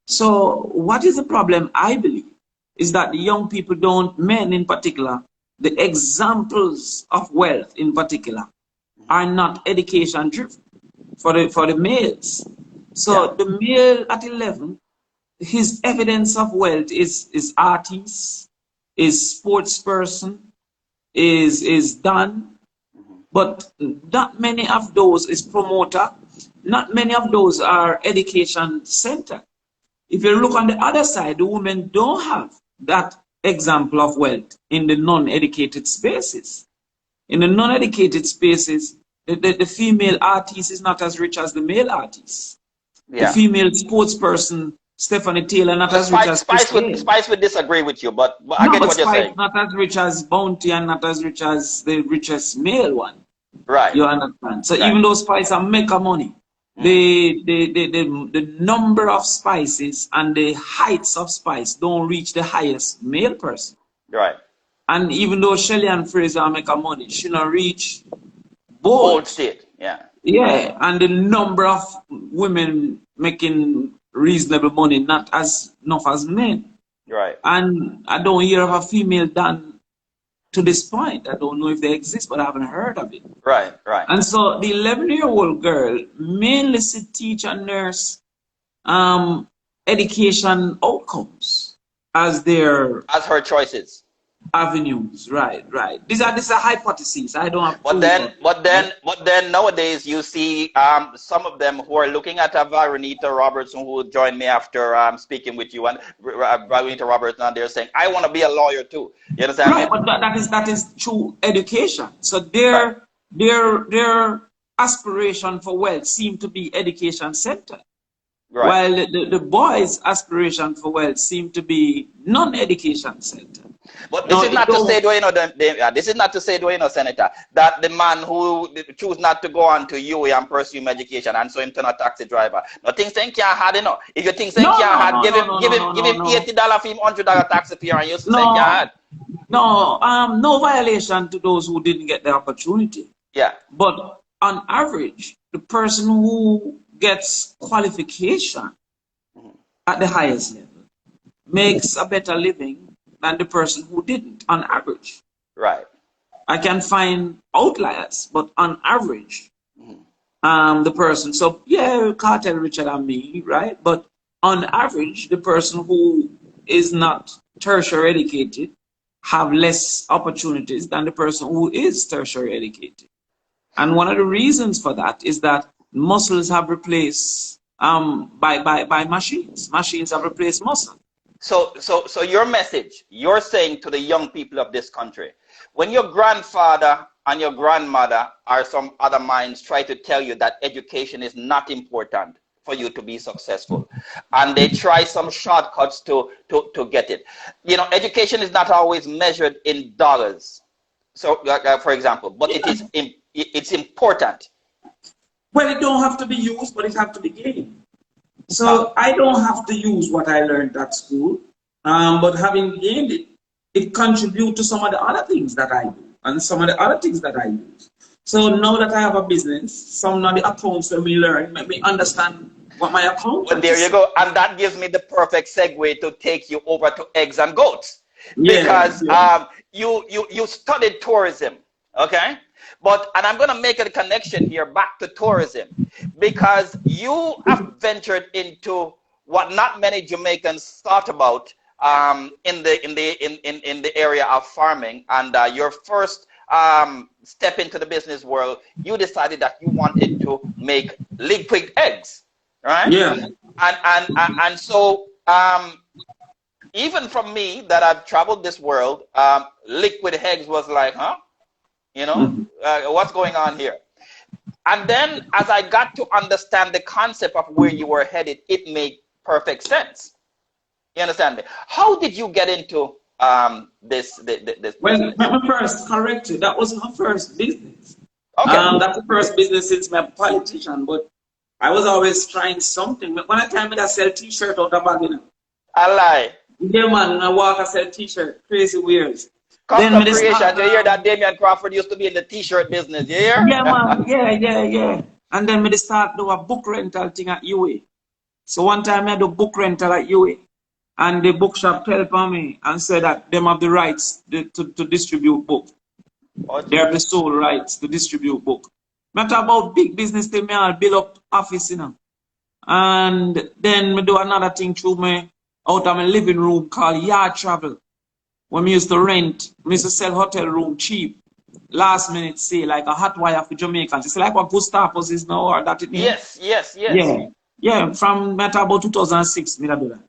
So what is the problem, I believe, is that the young people don't, men in particular, the examples of wealth in particular, are not education driven for the males. So the male at 11, his evidence of wealth is artist, is sports person, is done, but not many of those is promoter, not many of those are education center. If you look on the other side, the women don't have that example of wealth in the non-educated spaces. In the non-educated spaces, the female artist is not as rich as the male artist. The female sports person, Stephanie Taylor, not as rich as Spice would disagree with you, but I get what you're saying. Not as rich as Bounty and not as rich as the richest male one. Right. You understand? So even though Spice are making money, the number of spices and the heights of spice don't reach the highest male person. Right. And even though Shelly and Fraser make money, she not reach Bold State. Yeah. Yeah, and the number of women making reasonable money, not as enough as men. Right. And I don't hear of a female done to this point. I don't know if they exist, but I haven't heard of it. Right, right. And so the 11-year-old girl mainly teach and nurse education outcomes as her choices. Avenues, right. These are hypotheses. I don't have. But then nowadays you see some of them who are looking at Varonita Robertson, who joined me after speaking with you, and Varonita Robertson, and they're saying, "I want to be a lawyer too." You understand? Right, but that is true education. So their aspiration for wealth seem to be education centered. Right. While the boys' aspiration for wealth seem to be non-education centered. But this is not to say, this is not to say, Senator, that the man who choose not to go on to UA and pursue him education and so him turn a taxi driver. No things saying can't had enough. If you think saying can't had, give him $80 for him, $100 taxi fare, and you say can't had. No violation to those who didn't get the opportunity. Yeah. But on average, the person who gets qualification at the highest level makes a better living than the person who didn't, on average. Right. I can find outliers, but on average, the person, so yeah, cartel richer than me, right? But on average, the person who is not tertiary educated have less opportunities than the person who is tertiary educated. And one of the reasons for that is that muscles have replaced by machines. Machines have replaced muscle. So your message, you're saying to the young people of this country, when your grandfather and your grandmother or some other minds try to tell you that education is not important for you to be successful, and they try some shortcuts to get it. Education is not always measured in dollars. So, for example, but it's important. Well, it don't have to be used, but it have to be gained. So I don't have to use what I learned at school, but having gained it, it contributes to some of the other things that I do and some of the other things that I use. So now that I have a business, some of the accounts that we learn make me understand what my account is. Well, there you go. And that gives me the perfect segue to take you over to eggs and goats. Because you studied tourism, okay? And I'm going to make a connection here back to tourism, because you have ventured into what not many Jamaicans thought about in the area of farming, and your first step into the business world, you decided that you wanted to make liquid eggs, right? Yeah. And so even from me that I've traveled this world, liquid eggs was like, huh? You know, what's going on here? And then as I got to understand the concept of where you were headed, it made perfect sense. You understand me? How did you get into this Well, business? let me first correct you. That wasn't my first business. Okay. That's the first business since I'm a politician, but I was always trying something. When I time I sell t-shirt out of bag, you know. I lie. Yeah, man, and I walk, I sell t-shirt, crazy wears. Then Custom me just creation. start, You hear that Damion Crawford used to be in the t-shirt business, you hear? yeah, man, yeah. And then me just start do a book rental thing at UA. So one time I do book rental at UA, and the bookshop telephoned me and said that them have the rights to distribute book. Oh, They have the Jesus. sole rights to distribute book. Not about big business thing, me I'll build up office, you know. And then me do another thing through me out of my living room called yard travel. When we used to rent, we used to sell hotel room cheap. Last minute say like a hot wire for Jamaicans. It's like what Gustavus is now or that it mean? Yes. Yeah, from matter about 2006, me that do that.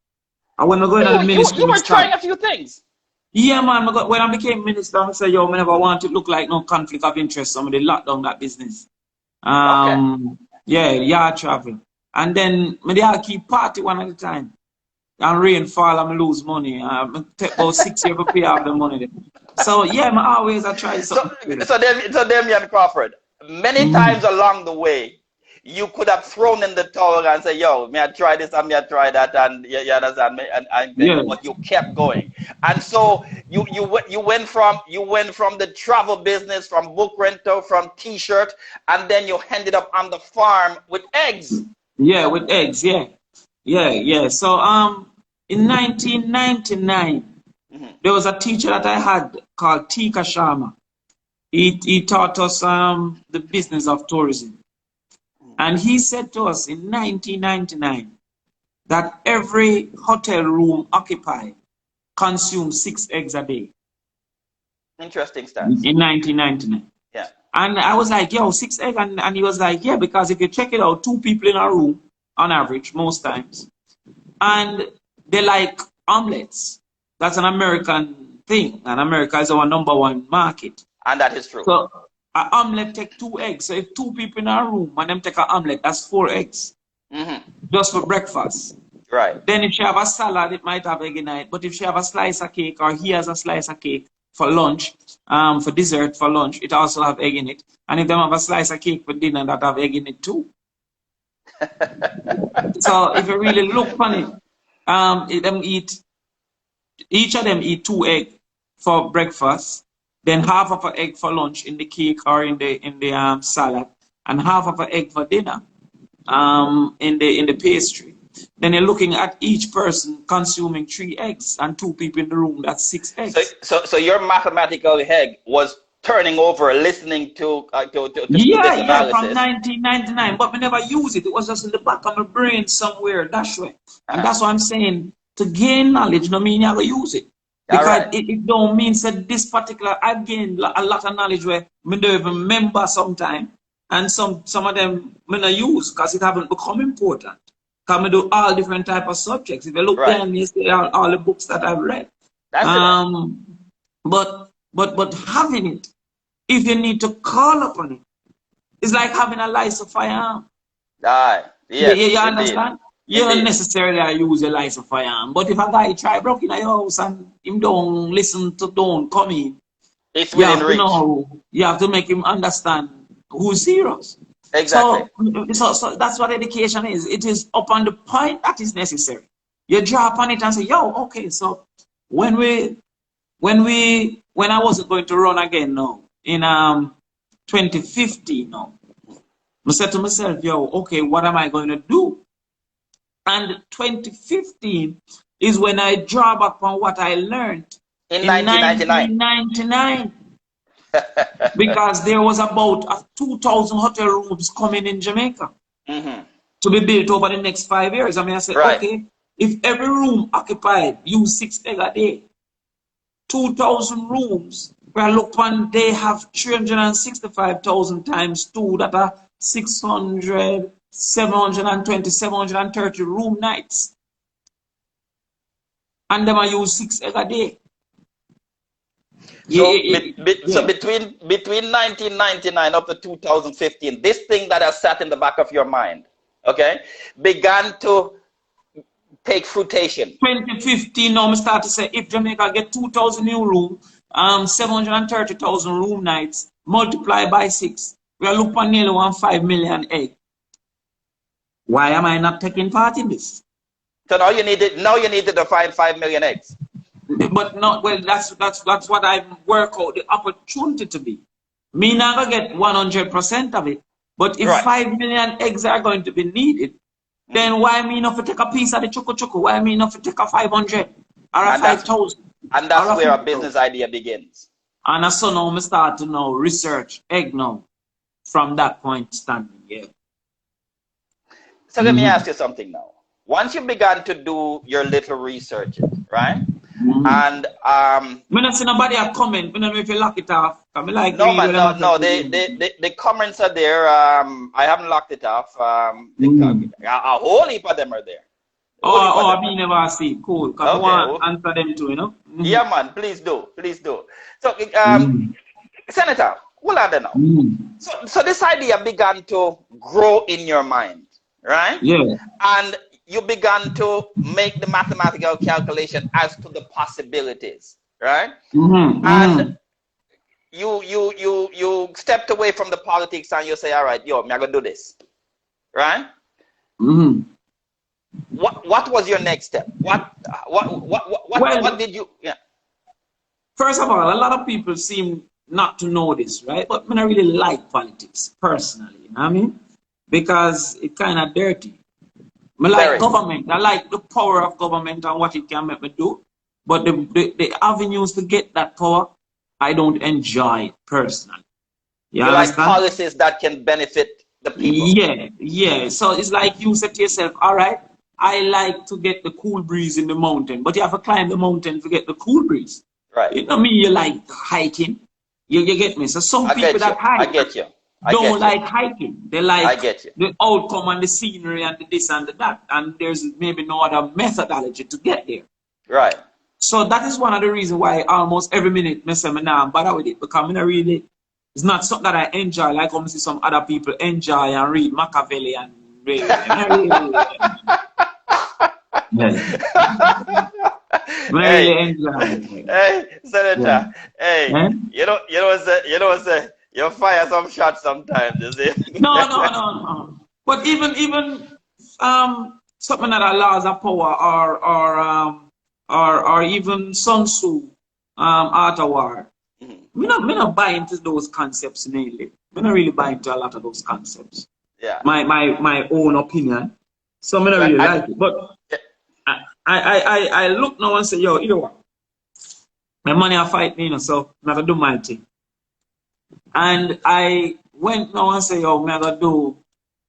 And when I go into the So ministry, you me were trying start. a few things. Yeah, man, when I became minister, I said, yo, I never want it to look like no conflict of interest. Somebody locked down that business. Okay. Yeah, yard travel. And then me they all keep party one at a time. And rain fall and me lose money. Take about 6 years to pay off the money. Then. So yeah, I try So something with it. so Damion Crawford, many times along the way, you could have thrown in the towel and say, yo, may I try this and may I try that, and you understand me, Yeah. but you kept going. And so you went from the travel business, from book rental, from t-shirt, and then you ended up on the farm with eggs. Yeah, with eggs, yeah. So in 1999, there was a teacher that I had called Tika Sharma. He taught us the business of tourism. And he said to us in 1999 that every hotel room occupied consumes 6 eggs a day. Interesting stats. In 1999. Yeah. And I was like, yo, 6 eggs. And he was like, yeah, because if you check it out, 2 people in a room on average, most times. And they like omelets. That's an American thing. And America is our #1 market. And that is true. So an omelet take 2 eggs. So if 2 people in a room and them take an omelet, that's 4 eggs. Just for breakfast. Right. Then if she have a salad, it might have egg in it. But if she have a slice of cake or he has a slice of cake for lunch, for dessert for lunch, it also have egg in it. And if they have a slice of cake for dinner, that have egg in it too. So if you really look on it, each of them eat 2 eggs for breakfast, then half of an egg for lunch in the cake or in the salad, and half of an egg for dinner in the pastry. Then you're looking at each person consuming 3 eggs and 2 people in the room. That's 6 eggs. So your mathematical head was turning over, listening to this Yeah, analysis. from 1999, but we never use it. It was just in the back of my brain somewhere. That's way, and that's what I'm saying. To gain knowledge, no mean you have to use it. Because it don't mean that this particular, I've gained a lot of knowledge where I don't even remember sometime, and some of them I not use because it haven't become important. Because I do all different type of subjects. If you look down, you see all the books that I've read. But having it, if you need to call upon it, it's like having a license firearm. You understand? You don't necessarily use a license firearm. But if a guy try broke in a house and him don't listen to don't come in, it's within reach. You have to make him understand who's serious. Exactly. So that's what education is. It is upon the point that is necessary. You draw upon it and say, yo, okay, so when I wasn't going to run again now, in 2015 now, I said to myself, yo, okay, what am I going to do? And 2015 is when I draw back on what I learned in 1999. Because there was about 2,000 hotel rooms coming in Jamaica to be built over the next 5 years. I mean, I said, okay, if every room occupied use 6 eggs a day, 2,000 rooms Well, look, one they have 365,000 times 2, that are 600, 720, 730 room nights. And them I use 6 egg a day. So, Yeah. between 1999 up to 2015, this thing that has sat in the back of your mind, okay, began to take fruition. 2015, now I start to say, if Jamaica get 2,000 new room, 730,000 room nights, multiply by 6, we are looking at nearly 1.5 million egg. Why am I not taking part in this? So now you needed to find 5 million eggs. But not well. That's what I work out the opportunity to be. Me not gonna get 100% of it. But if Right. 5 million eggs are going to be needed, then why me not to take a piece of the chuku? Why me not to take a 500 or a 5,000? And that's where a business idea begins. And so now I start to know research egg now from that point standing. Yeah. So let me ask you something now. Once you began to do your little research, right? And me not see nobody a comment. Me not know if you lock it off. Me like no man, no. The comments are there. I haven't locked it off. A whole heap of them are there. I mean never see. Cool. Cause I want to answer them too, you know. Yeah, man. Please do. So, Senator, hold on there now. So this idea began to grow in your mind, right? Yeah. And you began to make the mathematical calculation as to the possibilities, right? And you stepped away from the politics and you say, all right, yo, I'm gonna do this, right? What was your next step? What did you? Yeah. First of all, a lot of people seem not to know this, right? But I really like politics personally. You know what I mean? Because it's kind of dirty. I like government. I like the power of government and what it can make me do. But the avenues to get that power, I don't enjoy it personally. You like policies that can benefit the people. Yeah. So it's like you said to yourself, all right, I like to get the cool breeze in the mountain, but you have to climb the mountain to get the cool breeze. Right. You know me, you like hiking. You get me? So some people that hike. I get you. Don't like hiking. They like I get you. the outcome and the scenery and the this and the that. And there's maybe no other methodology to get there. Right. So that is one of the reasons why almost every minute I say I'm bother with it. Because I really, it's not something that I enjoy. Like I see some other people enjoy and read Machiavelli and read. Really enjoy. Hey, Senator. Yeah. Hey, you know what's you fire some shots sometimes, you see. No. But even something that allows a power or even Sun Tzu, Art of War. Me not buy into those concepts mainly. Me not really buy into a lot of those concepts. Yeah. My own opinion. So me not really like it. But I look now and say, yo, you know what? My money I fight me, you know, so I'm gonna do my thing. And I went now and say, yo, I'm gonna do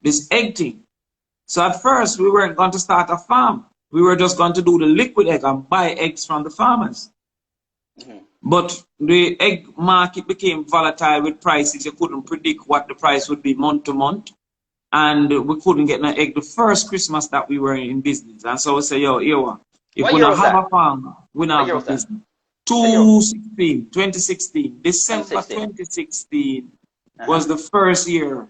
this egg thing. So at first we weren't going to start a farm. We were just going to do the liquid egg and buy eggs from the farmers. But the egg market became volatile with prices. You couldn't predict what the price would be month to month. And we couldn't get an egg the first Christmas that we were in business. And so we say, yo, here what? If we don't have a farm, we don't have a business. 2016. December 2016 was the first year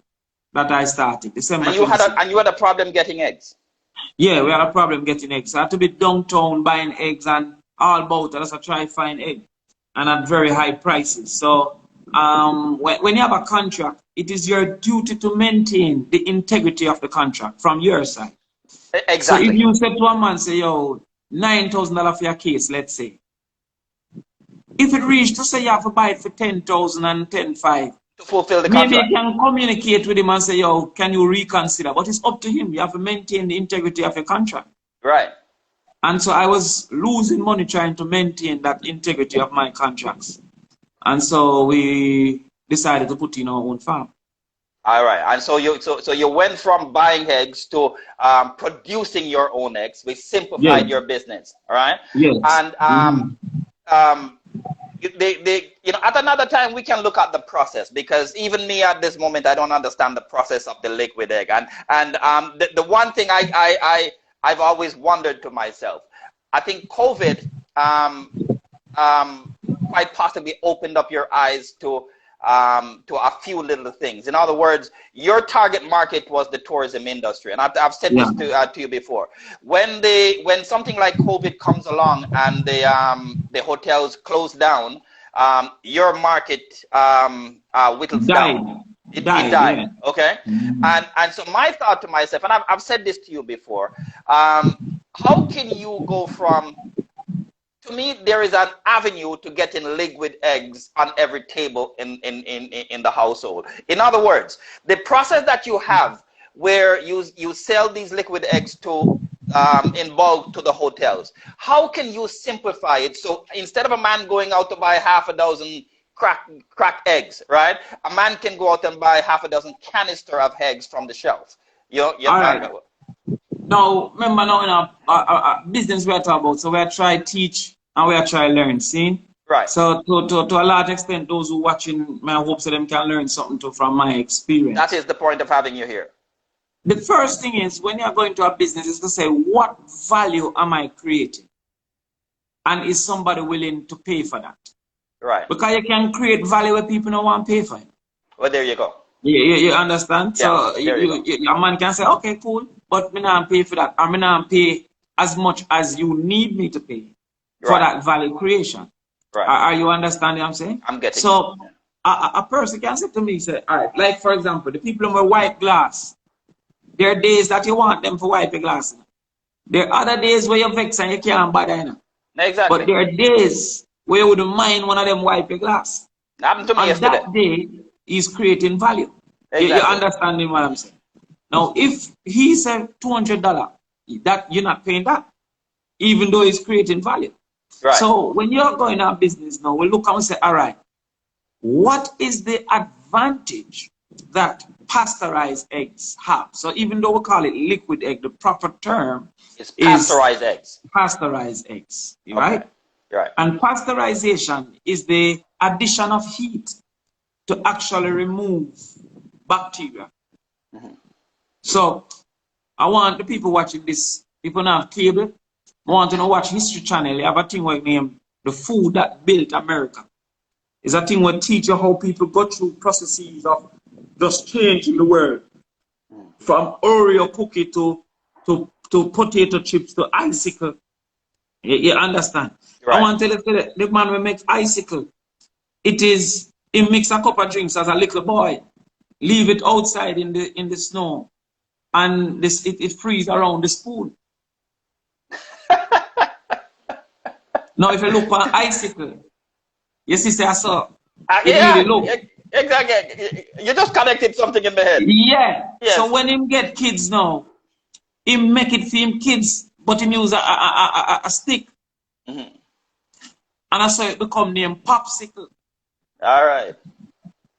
that I started. December. And you had a problem getting eggs? Yeah, we had a problem getting eggs. I had to be downtown buying eggs and all about it as I try to find eggs. And at very high prices. So when you have a contract, it is your duty to maintain the integrity of the contract from your side. Exactly. So if you said to a man, say, yo, $9,000 for your case, let's say. If it reached to say you have to buy it for 10,000 and 10,500, to fulfill the contract. Maybe you can communicate with him and say, yo, can you reconsider? But it's up to him. You have to maintain the integrity of your contract. Right. And so I was losing money trying to maintain that integrity of my contracts. And so we decided to put in our own farm. All right. And so you went from buying eggs to producing your own eggs. We simplified your business. All right. Yes. And you know, at another time we can look at the process, because even me at this moment I don't understand the process of the liquid egg. And the one thing I've always wondered to myself, I think COVID quite possibly opened up your eyes to a few little things. In other words, your target market was the tourism industry, and I've said this to you before. When something like COVID comes along and the hotels close down, your market whittles down. It died. Yeah. Okay. And so my thought to myself, and I've said this to you before, how can you go from, to me, there is an avenue to getting liquid eggs on every table in the household. In other words, the process that you have where you sell these liquid eggs to in bulk to the hotels, how can you simplify it? So instead of a man going out to buy half a dozen crack eggs, right? A man can go out and buy half a dozen canister of eggs from the shelf. All right. Now, remember now in our business we are talking about, so we are trying to teach and we are trying to learn, see? Right. So to a large extent, those who are watching, my hope so them can learn something from my experience. That is the point of having you here. The first thing is, when you're going to a business, is to say, what value am I creating? And is somebody willing to pay for that? Right. Because you can create value where people don't want to pay for it. Well, there you go. You understand? Yeah, so a man can say, okay, cool, but me not pay for that. I mean, not pay as much as you need me to pay for that value creation. Right. Are you understanding what I'm saying? I'm getting so it. A person can say to me, say, all right, like for example, the people who wipe glass, there are days that you want them to wipe your glass. There are other days where you're vexed and you can't bother. You know? Exactly. But there are days where you wouldn't mind one of them wipe your glass. Happened to me yesterday. That day is creating value. Exactly. You understanding what I'm saying? Now, if he said $200, that you're not paying that, even though it's creating value. Right. So when you're going out business now, we look and say, all right, what is the advantage that pasteurized eggs have? So even though we call it liquid egg, the proper term is pasteurized eggs. Pasteurized eggs, right? Right. And pasteurization is the addition of heat to actually remove bacteria. So I want the people watching this, people now have cable, I want to watch History Channel. They have a thing where named The Food That Built America. It's a thing where teach you how people go through processes of just changing the world. From Oreo cookie to potato chips to icicle. You understand? Right. I want to tell you, the man who makes icicle, he mix a cup of drinks as a little boy, leave it outside in the snow, and it freeze around the spoon. Now, if you look on icicle, you see, I saw. Yeah, really exactly. You just connected something in the head. Yeah. Yes. So when him get kids now, he make it for him kids, but he use a stick. And I saw it become named Popsicle. All right.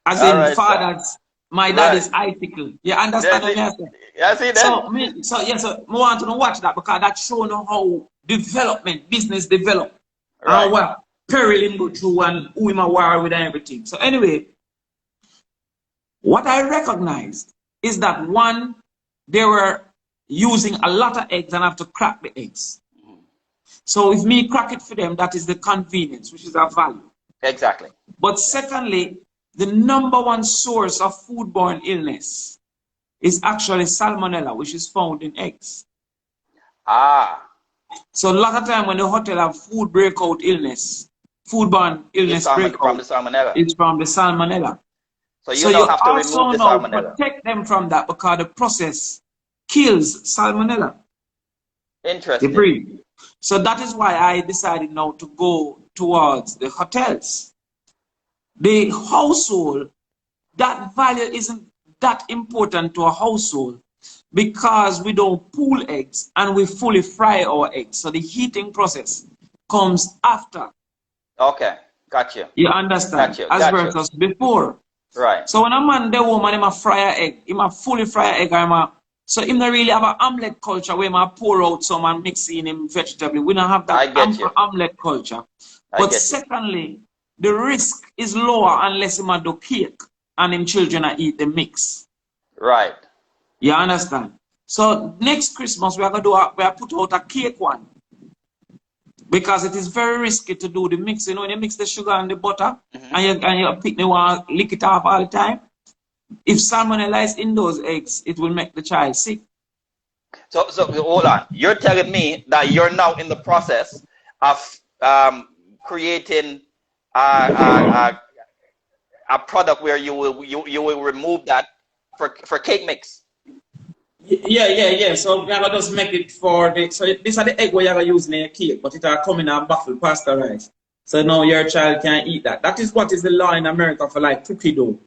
As in father's, my dad is icicle. You understand what I'm saying? Yeah, I see that. So I want to watch that because that shows how business develop. Right. And what peril him go through and who him a war with and everything. So anyway, what I recognized is that one, they were using a lot of eggs and have to crack the eggs. So if me crack it for them, that is the convenience, which is our value. Exactly. But secondly, the #1 source of foodborne illness is actually salmonella, which is found in eggs. So a lot of time when the hotel have food breakout illness, foodborne illness breakout, from the salmonella. It's from the salmonella. So you don't have to remove the salmonella. Protect them from that because the process kills salmonella. Interesting. The breed. So that is why I decided now to go towards the hotels. The household, that value isn't that important to a household because we don't pool eggs and we fully fry our eggs. So the heating process comes after. Okay, got you. You understand? As versus before. Right. So when a man, the woman, him a fry an egg, him a fully fry an egg, so him not really have an omelette culture where him pour out some and mix in him vegetable. We don't have that omelette culture. But secondly, the risk is lower unless him do cake and him children eat the mix. Right. You understand? So next Christmas we are gonna put out a cake one. Because it is very risky to do the mix. You know, when you mix the sugar and the butter and you pick the one, lick it off all the time. If salmonella is in those eggs, it will make the child sick. So hold on. You're telling me that you're now in the process of creating a product where you will remove that for cake mix. Yeah. So we are gonna just make it for the. So these are the egg where you are gonna use in a cake, but it are coming in a bottle pasteurized. So now your child can eat that. That is what is the law in America for like cookie dough.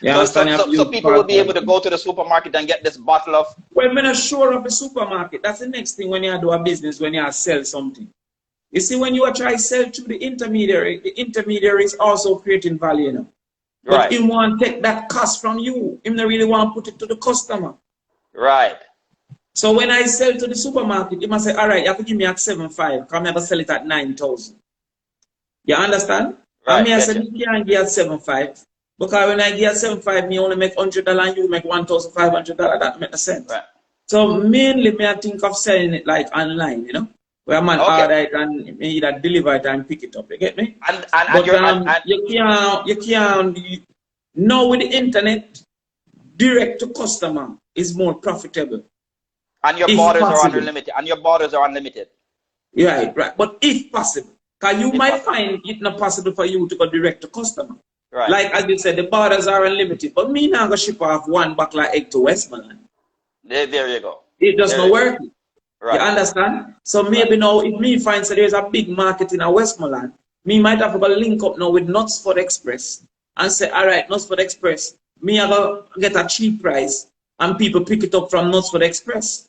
So people will be able to go to the supermarket and get this bottle of. Well, I'm not sure of the supermarket. That's the next thing when you do a business, when you sell something. You see, when you are trying to sell to the intermediary is also creating value, you know. But Right. he want to take that cost from you. He don't really want to put it to the customer. Right. So when I sell to the supermarket, he must say, all right, you have to give me at 7.5, because I'm never sell it at 9,000. You understand? Right. And me, I said, you can't get at 7.5. Because when I get 7.5, me only make $100 and you make $1,500. That makes no sense. Right. So mainly, me I think of selling it like online, you know, where man order it and me either deliver it and pick it up. You get me? You can't. Now with the internet, direct to customer is more profitable. And your borders are unlimited. Right. But if possible, because you might find it not possible for you to go direct to customer. Right. Like as you said, the borders are unlimited. But me now go ship off one bottle of egg to Westmoreland. There you go. It does not work. Right. You understand? So maybe now if me finds that there's a big market in a Westmoreland, me might have to link up now with Knutsford Express and say, all right, Knutsford Express, me I go get a cheap price and people pick it up from Knutsford Express.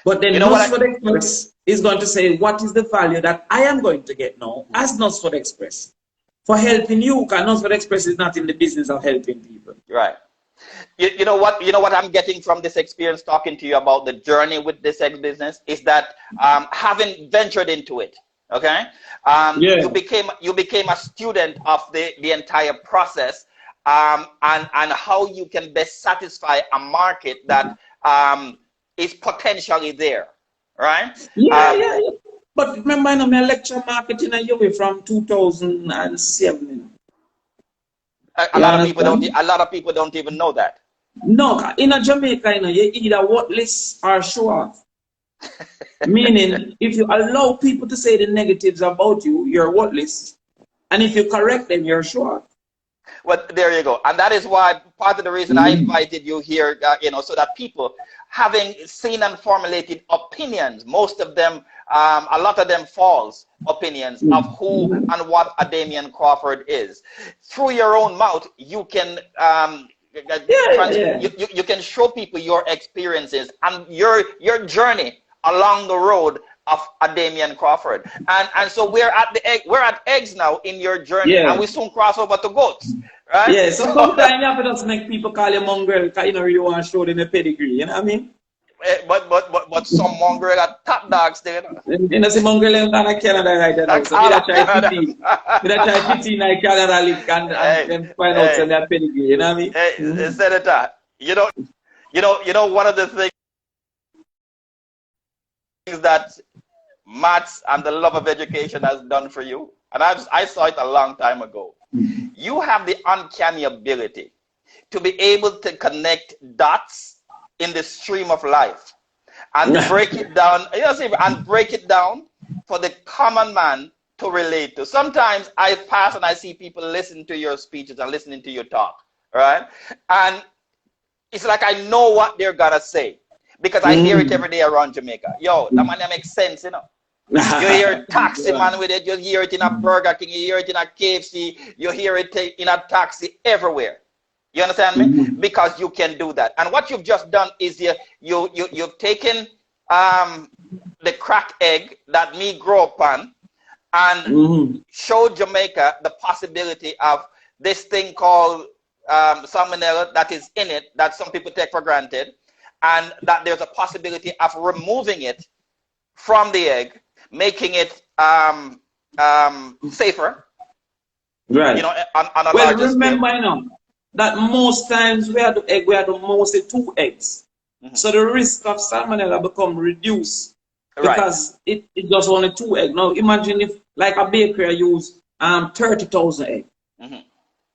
But then Knutsford Express is going to say, what is the value that I am going to get now as Knutsford Express for helping you? Because Knutsford Express is not in the business of helping people. Right. You know what I'm getting from this experience talking to you about the journey with this egg business is that having ventured into it, okay, you became a student of the entire process and how you can best satisfy a market that is potentially there, right? Yeah. But remember, I'm a lecture marketing a year from 2007. You know. A lot of people don't even know that. No, in a Jamaica, you know, you either worthless or show off. Meaning, if you allow people to say the negatives about you, you're worthless. And if you correct them, you're show off. Well, there you go. And that is why part of the reason I invited you here, so that people, having seen and formulated opinions, most of them, a lot of them false opinions of who and what a Damion Crawford is. Through your own mouth, you can you can show people your experiences and your journey along the road of a Damion Crawford. And so we're at eggs now in your journey, and we soon cross over to goats. Right? Yeah, so sometimes you have to just make people call you mongrel because you don't really want to show them a pedigree, you know what I mean? But some mongrel are top dogs there. You know, see mongrel in Canada right now. So we try 15 like Canada league and find out some that pedigree, you know what I mean? Hey, Senator, you know one of the things that maths and the love of education has done for you, and I saw it a long time ago. You have the uncanny ability to be able to connect dots in the stream of life and break it down, for the common man to relate to. Sometimes I pass and I see people listen to your speeches and listening to your talk, right? And it's like I know what they're gonna say because I hear it every day around Jamaica. Yo, that man makes sense, you know. You hear a taxi man with it, you hear it in a Burger King, you hear it in a KFC, you hear it in a taxi everywhere. You understand me? Because you can do that. And what you've just done is you've taken the cracked egg that me grew up on and showed Jamaica the possibility of this thing called salmonella that is in it that some people take for granted, and that there's a possibility of removing it from the egg, making it safer. Right. You know, on a Well, larger scale. remember, you know, that most times we had egg, we had mostly 2 eggs. So the risk of salmonella become reduced Right. because it just only 2 eggs. Now imagine if like a bakery use 30,000 eggs.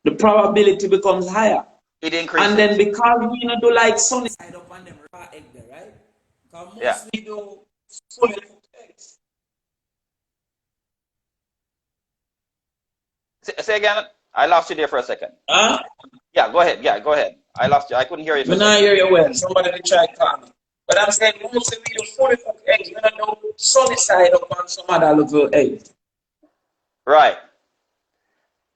The probability becomes higher. It increases. And then because we don't do like sunny side up on them raw egg there, right? Because Yeah. mostly do fully cooked eggs. Say again. I lost you there for a second. Huh? Yeah, go ahead. Yeah, go ahead. I lost you. I couldn't hear you. When I hear you well, somebody will try to call me. But I'm saying mostly we do fully cooked eggs. We don't do sunny side up on some other little eggs. Right.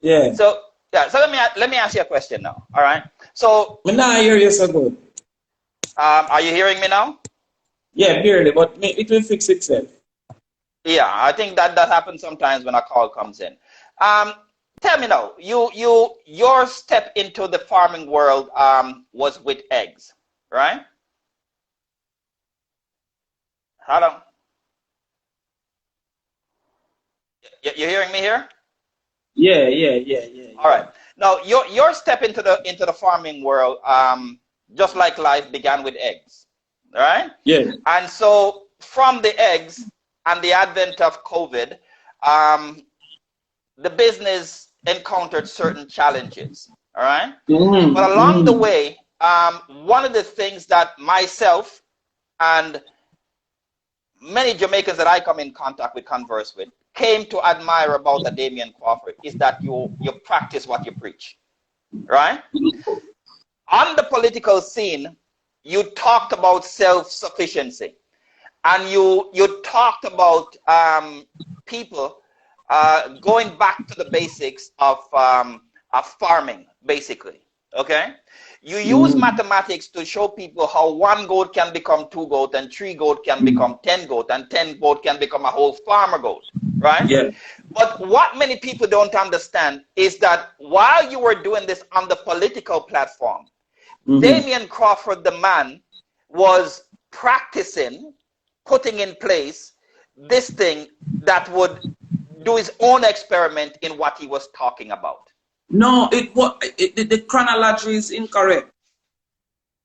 Yeah. So yeah. So let me ask you a question now. All right. So When I hear you so good. are you hearing me now? Yeah, barely, but it will fix itself. Yeah, I think that happens sometimes when a call comes in. Tell me now, your step into the farming world was with eggs, right? Hello? You hearing me here? Yeah. All right. Now your step into the farming world, just like life, began with eggs, all right? Yeah. And so from the eggs and the advent of COVID, the business encountered certain challenges, all right? But along the way, one of the things that myself and many Jamaicans that I come in contact with, converse with, came to admire about the Damion Crawford is that you practice what you preach, right? On the political scene, you talked about self-sufficiency, and you talked about people going back to the basics of farming, basically. Okay, you use mathematics to show people how 1 goat can become 2 goat, and 3 goat can become 10 goat, and 10 goat can become a whole farmer goat, right? Yeah. But what many people don't understand is that while you were doing this on the political platform, Damion Crawford, the man, was practicing, putting in place this thing that would do his own experiment in what he was talking about. No, the chronology is incorrect.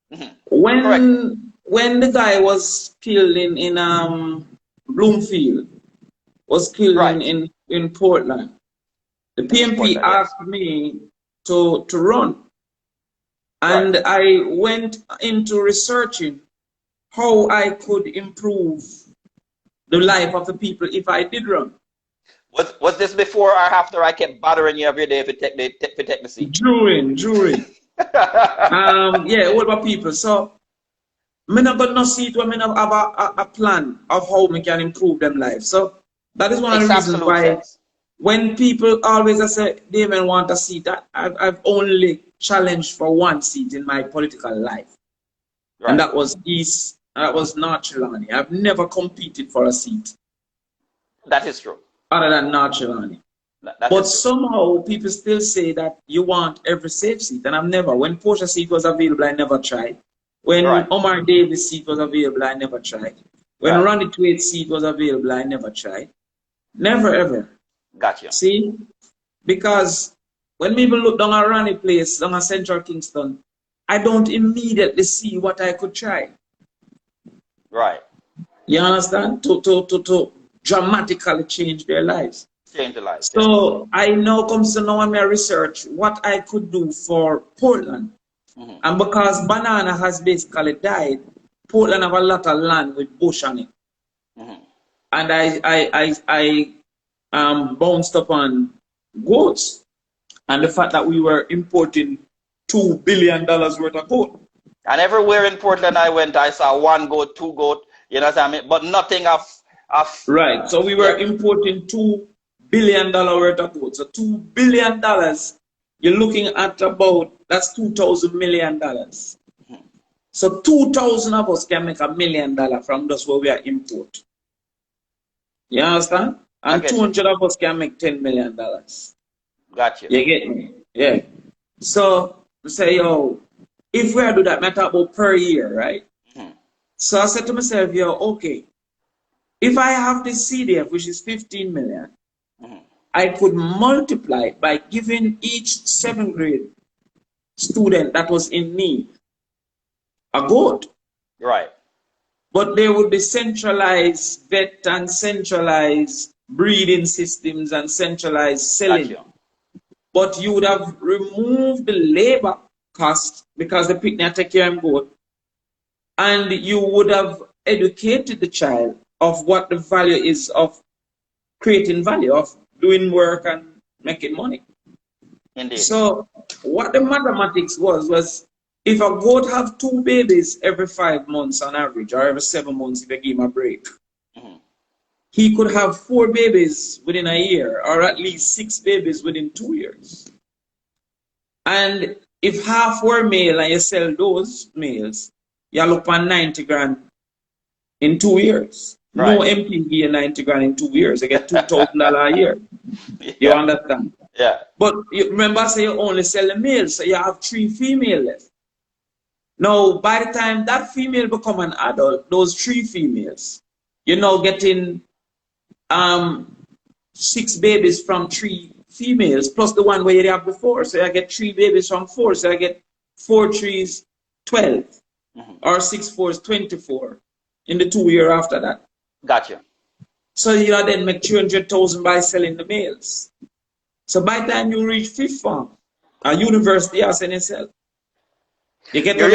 Correct. When the guy was killed in Bloomfield, was killed Right. in Portland, the PMP Portland, yes. asked me to run. And Right. I went into researching how I could improve the life of the people if I did run. Was this before or after I kept bothering you every day if you take the seat? During. Yeah, all my people. So I not got no seat where I not have a plan of how we can improve them life. So that is one of the reasons why when people always say they may want a seat, I've only challenged for 1 seat in my political life. Right. And that was North Trelawney. I've never competed for a seat. That is true. Other than North Trelawney. But somehow people still say that you want every safe seat, and I've never. When Portia seat was available, I never tried. When Omar Davis seat was available, I never tried. When Ronnie Twait's seat was available, I never tried. Never ever. Gotcha. See? Because when people look down at Ronnie place, down at Central Kingston, I don't immediately see what I could try. Right. You understand? To dramatically change their lives. Change their lives. So I now comes to know in my research what I could do for Portland. And because banana has basically died, Portland have a lot of land with bush on it. And I bounced upon goats and the fact that we were importing $2 billion worth of goat. And everywhere in Portland I went, I saw 1 goat, 2 goat, you know what I mean? But nothing of right. So we were importing $2 billion worth of goat. So $2 billion, you're looking at about, that's $2,000 million. So 2,000 of us can make $1 million from just what we are import. You understand? And 200 of us can make $10 million. Gotcha. You get me? Yeah. So say, yo, if we do that, I talk about per year, right? So I said to myself, yo, okay, if I have this CDF, which is 15 million, I could multiply by giving each 7th grade student that was in need a goat. Right. But there would be centralized vet and centralized breeding systems and centralized selling. Gotcha. But you would have removed the labor cost because the picnic take care of goat, and you would have educated the child of what the value is of creating value, of doing work and making money. Indeed. So what the mathematics was if a goat have 2 babies every 5 months on average, or every 7 months if you give him a break, he could have 4 babies within a year, or at least 6 babies within 2 years. And if half were male and you sell those males, you look on 90 grand in 2 years. Right. No MP give 90 grand in 2 years. You get $2,000 a year. Yeah. You understand? Yeah. But you remember, I say you only sell the males, so you have 3 female left. Now, by the time that female become an adult, those 3 females, you're now getting 6 babies from 3 females, plus the one where you have before. So I get 3 babies from 4. So I get 4 3s, 12, or 6 4s, 24 in the 2 year after that. Gotcha. So you then make 300,000 by selling the males. So by the time you reach 5th form, a university has in itself. You get you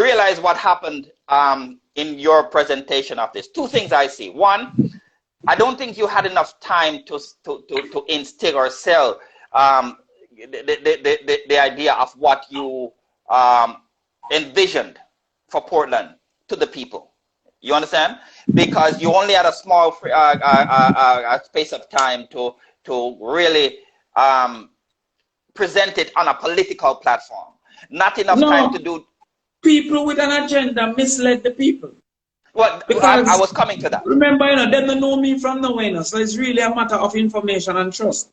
realize what happened in your presentation of this. 2 things I see. One, I don't think you had enough time to instill or sell the idea of what you envisioned for Portland to the people. You understand? Because you only had a small space of time to really present it on a political platform. Not enough time to do. People with an agenda misled the people. Well, I was coming to that. Remember, they don't know me from nowhere, so it's really a matter of information and trust.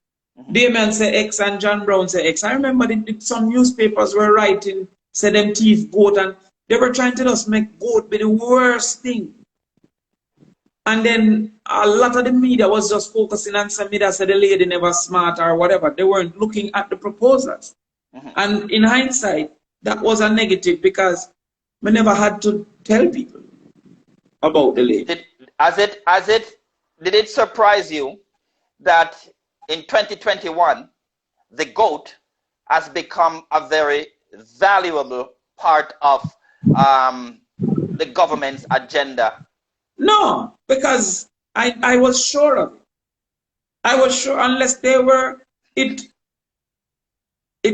Damion say X and John Brown say X. I remember some newspapers were writing, say them thief goat, and they were trying to just make goat be the worst thing. And then a lot of the media was just focusing on some media said the lady never smart or whatever. They weren't looking at the proposals. And in hindsight, that was a negative because we never had to tell people about the lady. Did it surprise you that in 2021, the goat has become a very valuable part of the government's agenda? No, because I was sure of it. I was sure, unless they were, it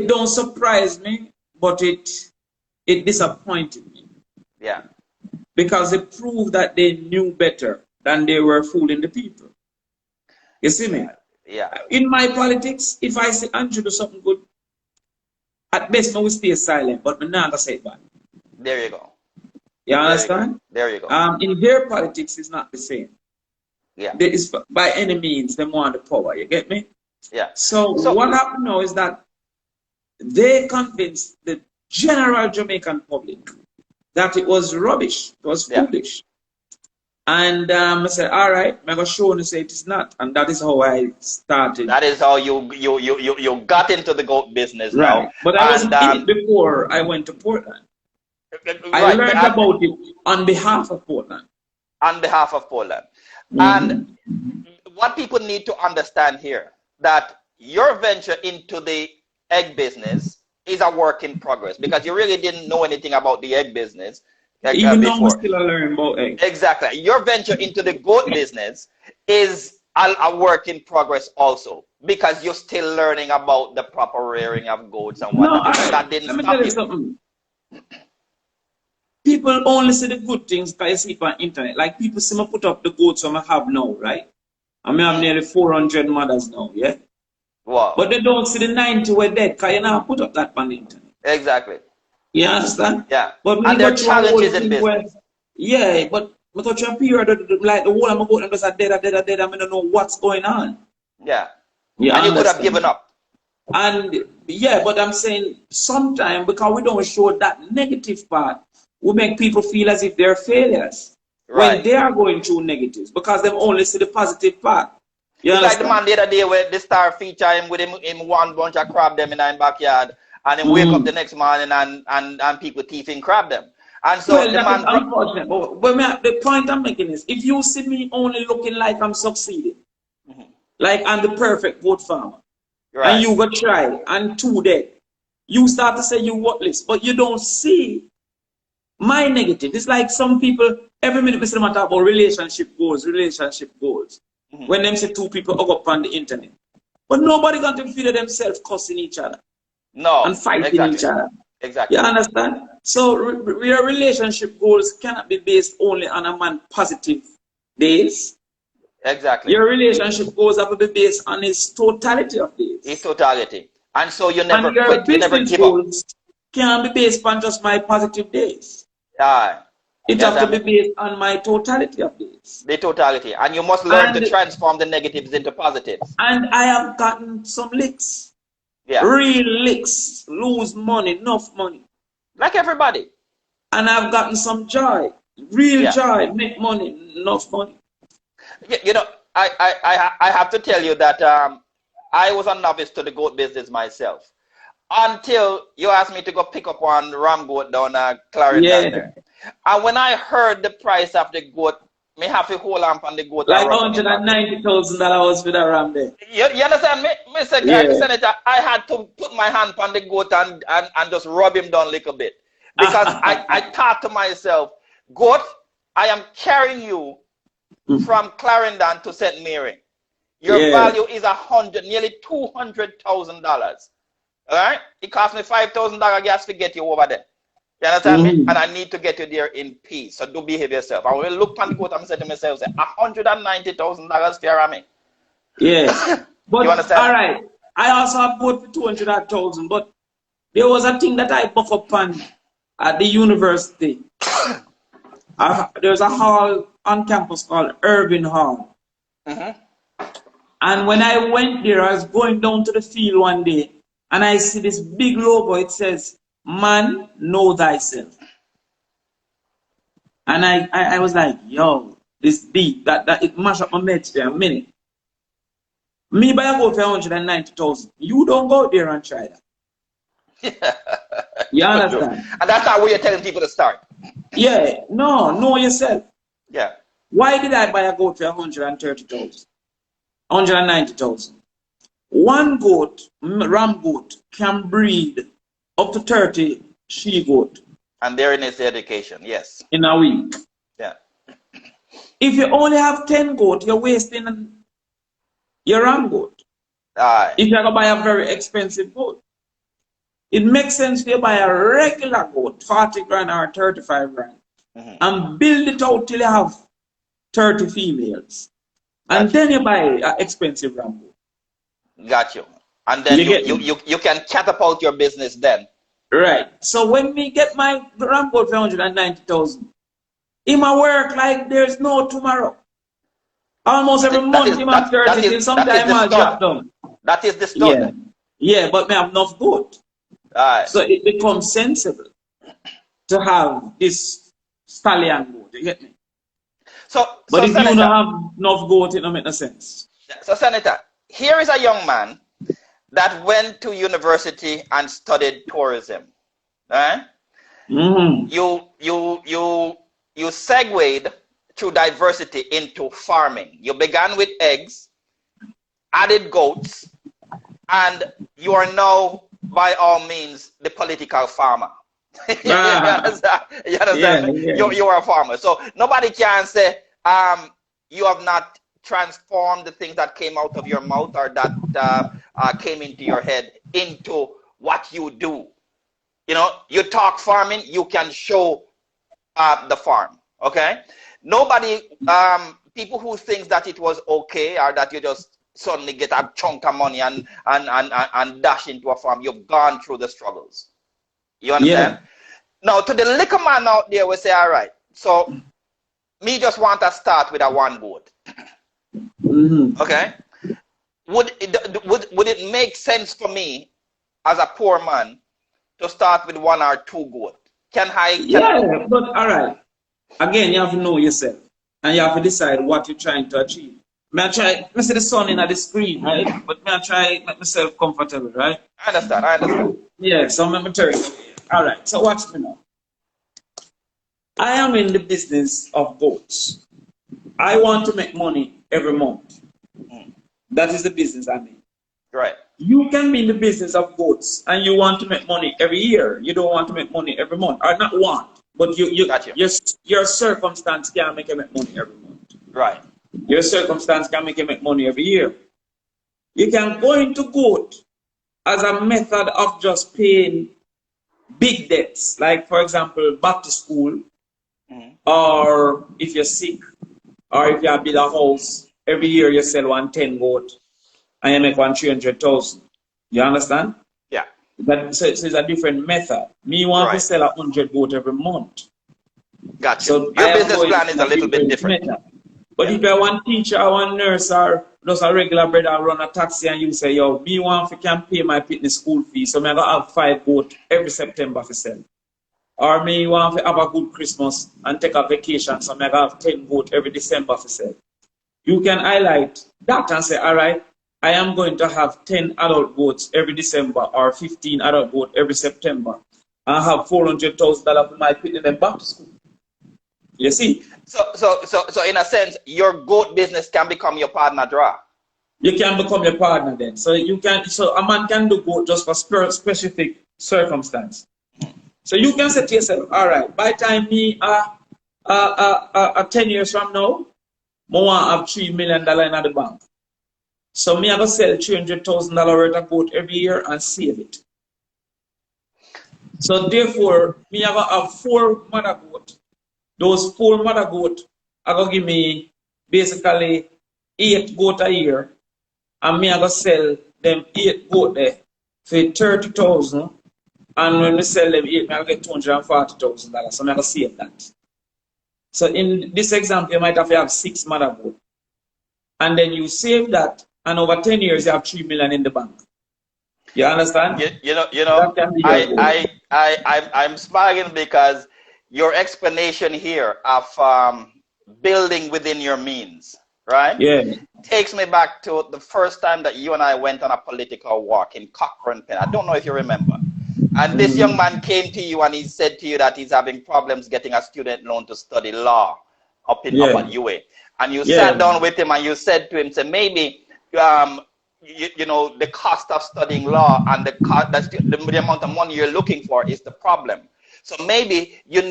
don't surprise me, but it disappointed me. Yeah. Because it proved that they knew better than they were fooling the people. You see me? Yeah. In my politics, if I say Andrew do something good, at best I will stay silent, but I'm not gonna say it bad. There you go. You understand? There you go. In their politics, it's not the same. Yeah. There is, by any means, they want the power. You get me? Yeah. So what happened now is that they convinced the general Jamaican public that it was rubbish, it was foolish. And I said, all right, I'm going to show and say it is not. And that is how I started. That is how you got into the goat business now. But I was in it before I went to Portland. I learned about it on behalf of Portland. On behalf of Portland. And what people need to understand here, that your venture into the egg business is a work in progress, because you really didn't know anything about the egg business. Even though I'm still learning about eggs. Exactly. Your venture into the goat business is a work in progress also, because you're still learning about the proper rearing of goats and whatnot. That didn't let me stop tell you something. People only see the good things that you see on the internet. Like people see me put up the goats I have now, right? I mean, I have nearly 400 mothers now, yeah? Wow. But they don't see the 90 were dead, because you now put up that on the internet. Exactly. You understand? Yeah. But and there are challenges in business. Yeah, but I thought you a period like the whole of my goat and just a dead, I don't know what's going on. Yeah. And you could have given up. And yeah, but I'm saying sometimes, because we don't show that negative part, we make people feel as if they're failures when they are going through negatives, because they only see the positive part. You It's like the understand? man the other day where the star feature him with him one bunch of crab them in his backyard, and him wake up the next morning and people teething crab them. And so Well, the that is man unfortunate. But the point I'm making is, if you see me only looking like I'm succeeding, like I'm the perfect goat farmer, and right. you go try and two dead, you start to say you worthless, but you don't see my negative. It's like some people, every minute we see them talk about relationship goals, relationship goals. When them say two people hug up on the internet. But nobody going to feel themselves cussing each other No, and fighting exactly. each other. Exactly. You understand? So your relationship goals cannot be based only on a man's positive days. Exactly. Your relationship goals have to be based on his totality of days. It's totality. And so you And never your quit, you never business give up. goals can't be based on just my positive days. Aye. It Yes, have to I be mean, based on my totality of days. the totality. And you must learn to And transform the negatives into positives. and I have gotten some licks. Yeah. Real licks. Lose money, enough money. Like everybody. And I've gotten some joy. Real Yeah. joy. Make money, enough money. You know, I have to tell you that I was a novice to the goat business myself until you asked me to go pick up one ram goat down Clarendon Yeah. there. And when I heard the price of the goat, me have to hold on the goat and Like rush on him back. $190,000 for the ram there. You understand me? Mr. Yeah. Senator, I had to put my hand on the goat and just rub him down a little bit. Because I thought to myself, goat, I am carrying you from Clarendon to St. Mary. Your value is nearly $200,000. All right? It cost me $5,000 gas to get you over there. You understand me? And I need to get you there in peace. So do behave yourself. I will look on the goat and say to myself, $190,000 for me. Yeah. But you understand? all right. I also have bought for 200,000, but there was a thing that I buck up on at the university. There's a hall on campus called Irving Hall. And when I went there, I was going down to the field one day, and I see this big logo. It says, "Man, know thyself." And I was like, yo, this beat, that it mashed up my meds for a minute. Me buy a goat for 190,000. You don't go there and try that. You understand? And that's not where you're telling people to start. Yeah, no, know yourself. Yeah. Why did I buy a goat for 130,000? 190,000. One goat, ram goat, can breed up to 30 she goat. And therein is the education, yes. In a week. Yeah. If you only have 10 goat, you're wasting your ram goat. If you're going to buy a very expensive goat. It makes sense to buy a regular goat, 40 grand or 35 grand, and build it out till you have 30 females. And then you buy an expensive ram goat. Got you. And then you can catapult your business then. Right. So when we get my ram goat for 190,000, it might work like there's no tomorrow. Almost every month, you might 30 till sometime I'll drop down. That is the stud. Yeah, but we have enough goat. So it becomes sensible to have this stallion goat. You get me? But if Senator, you don't have enough goat, it don't make no sense. So, Senator, here is a young man that went to university and studied tourism. Right? You segued through diversity into farming. You began with eggs, added goats, and you are now, by all means, the political farmer. You understand? You are a farmer. So nobody can say you have not transformed the things that came out of your mouth or that came into your head into what you do. You know, you talk farming, you can show the farm. Okay? Nobody, people who think that it was okay or that you just suddenly get a chunk of money and dash into a farm, you've gone through the struggles. You understand? Now, to the liquor man out there, we say, all right, so me just want to start with a one goat. Okay? Would it make sense for me as a poor man to start with one or two goat? But all right. Again, you have to know yourself and you have to decide what you're trying to achieve. May I try, I see the sun in the screen, right? But may I try make myself comfortable, right? I understand. Yeah, so I'm turn. All right, so watch me now. I am in the business of goats. I want to make money every month. That is the business I'm in. Right. You can be in the business of goats and you want to make money every year. You don't want to make money every month. Or not want, but Gotcha. your circumstance can make you make money every month. Right. Your circumstance can make you make money every year. You can go into goat as a method of just paying big debts, like for example, back to school, or if you're sick, or if you have built a house, every year you sell 110 goat and you make 300,000. You understand? Yeah. So it's a different method. Me want to sell 100 goat every month. Gotcha. So your business plan is a little bit different. Method. But if you're one teacher or one nurse or just a regular brother run a taxi and you say, yo, me want to can pay my fitness school fee, so I'm going to have 5 goat every September for sell. Or me want to have a good Christmas and take a vacation, so I'm going to have 10 goat every December for sell. You can highlight that and say, all right, I am going to have 10 adult goats every December or 15 adult goats every September and have $400,000 for my fitness and back to school. You see? So in a sense, your goat business can become your partner draw. You can become your partner then. So a man can do goat just for specific circumstance. So you can say to yourself, all right, by the time me 10 years from now, I want to have $3 million in the bank. So me I go sell $300,000 worth of goat every year and save it. So therefore, me I go have 4 mother goat. Those 4 mother goat are going to give me basically 8 goat a year. And me I go sell them 8 goat there for 30,000. And when we sell them 8, I get $240,000. So I go save that. So in this example, you might have 6 mother goat. And then you save that, and over 10 years you have $3 million in the bank. You understand? I'm smiling because your explanation here of building within your means, right? Yeah. Takes me back to the first time that you and I went on a political walk in Cochrane Pen. I don't know if you remember. And this young man came to you and he said to you that he's having problems getting a student loan to study law up at UA. And you sat down with him and you said to him, say, maybe you know, the cost of studying law and the amount of money you're looking for is the problem. So maybe you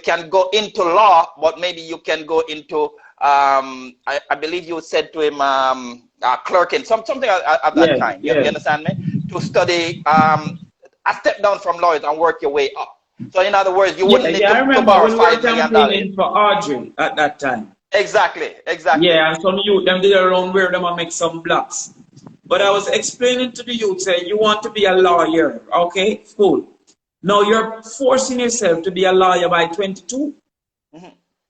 can go into law, but maybe you can go into, I believe you said to him, clerking, something at that time. You understand me? To study a step down from lawyers and work your way up. So in other words, you wouldn't need to borrow $5 million. For Audrey at that time. Exactly. Yeah, and some youth, them did around where them make some blocks. But I was explaining to the youth, say, you want to be a lawyer, okay? Cool. Now you're forcing yourself to be a lawyer by 22.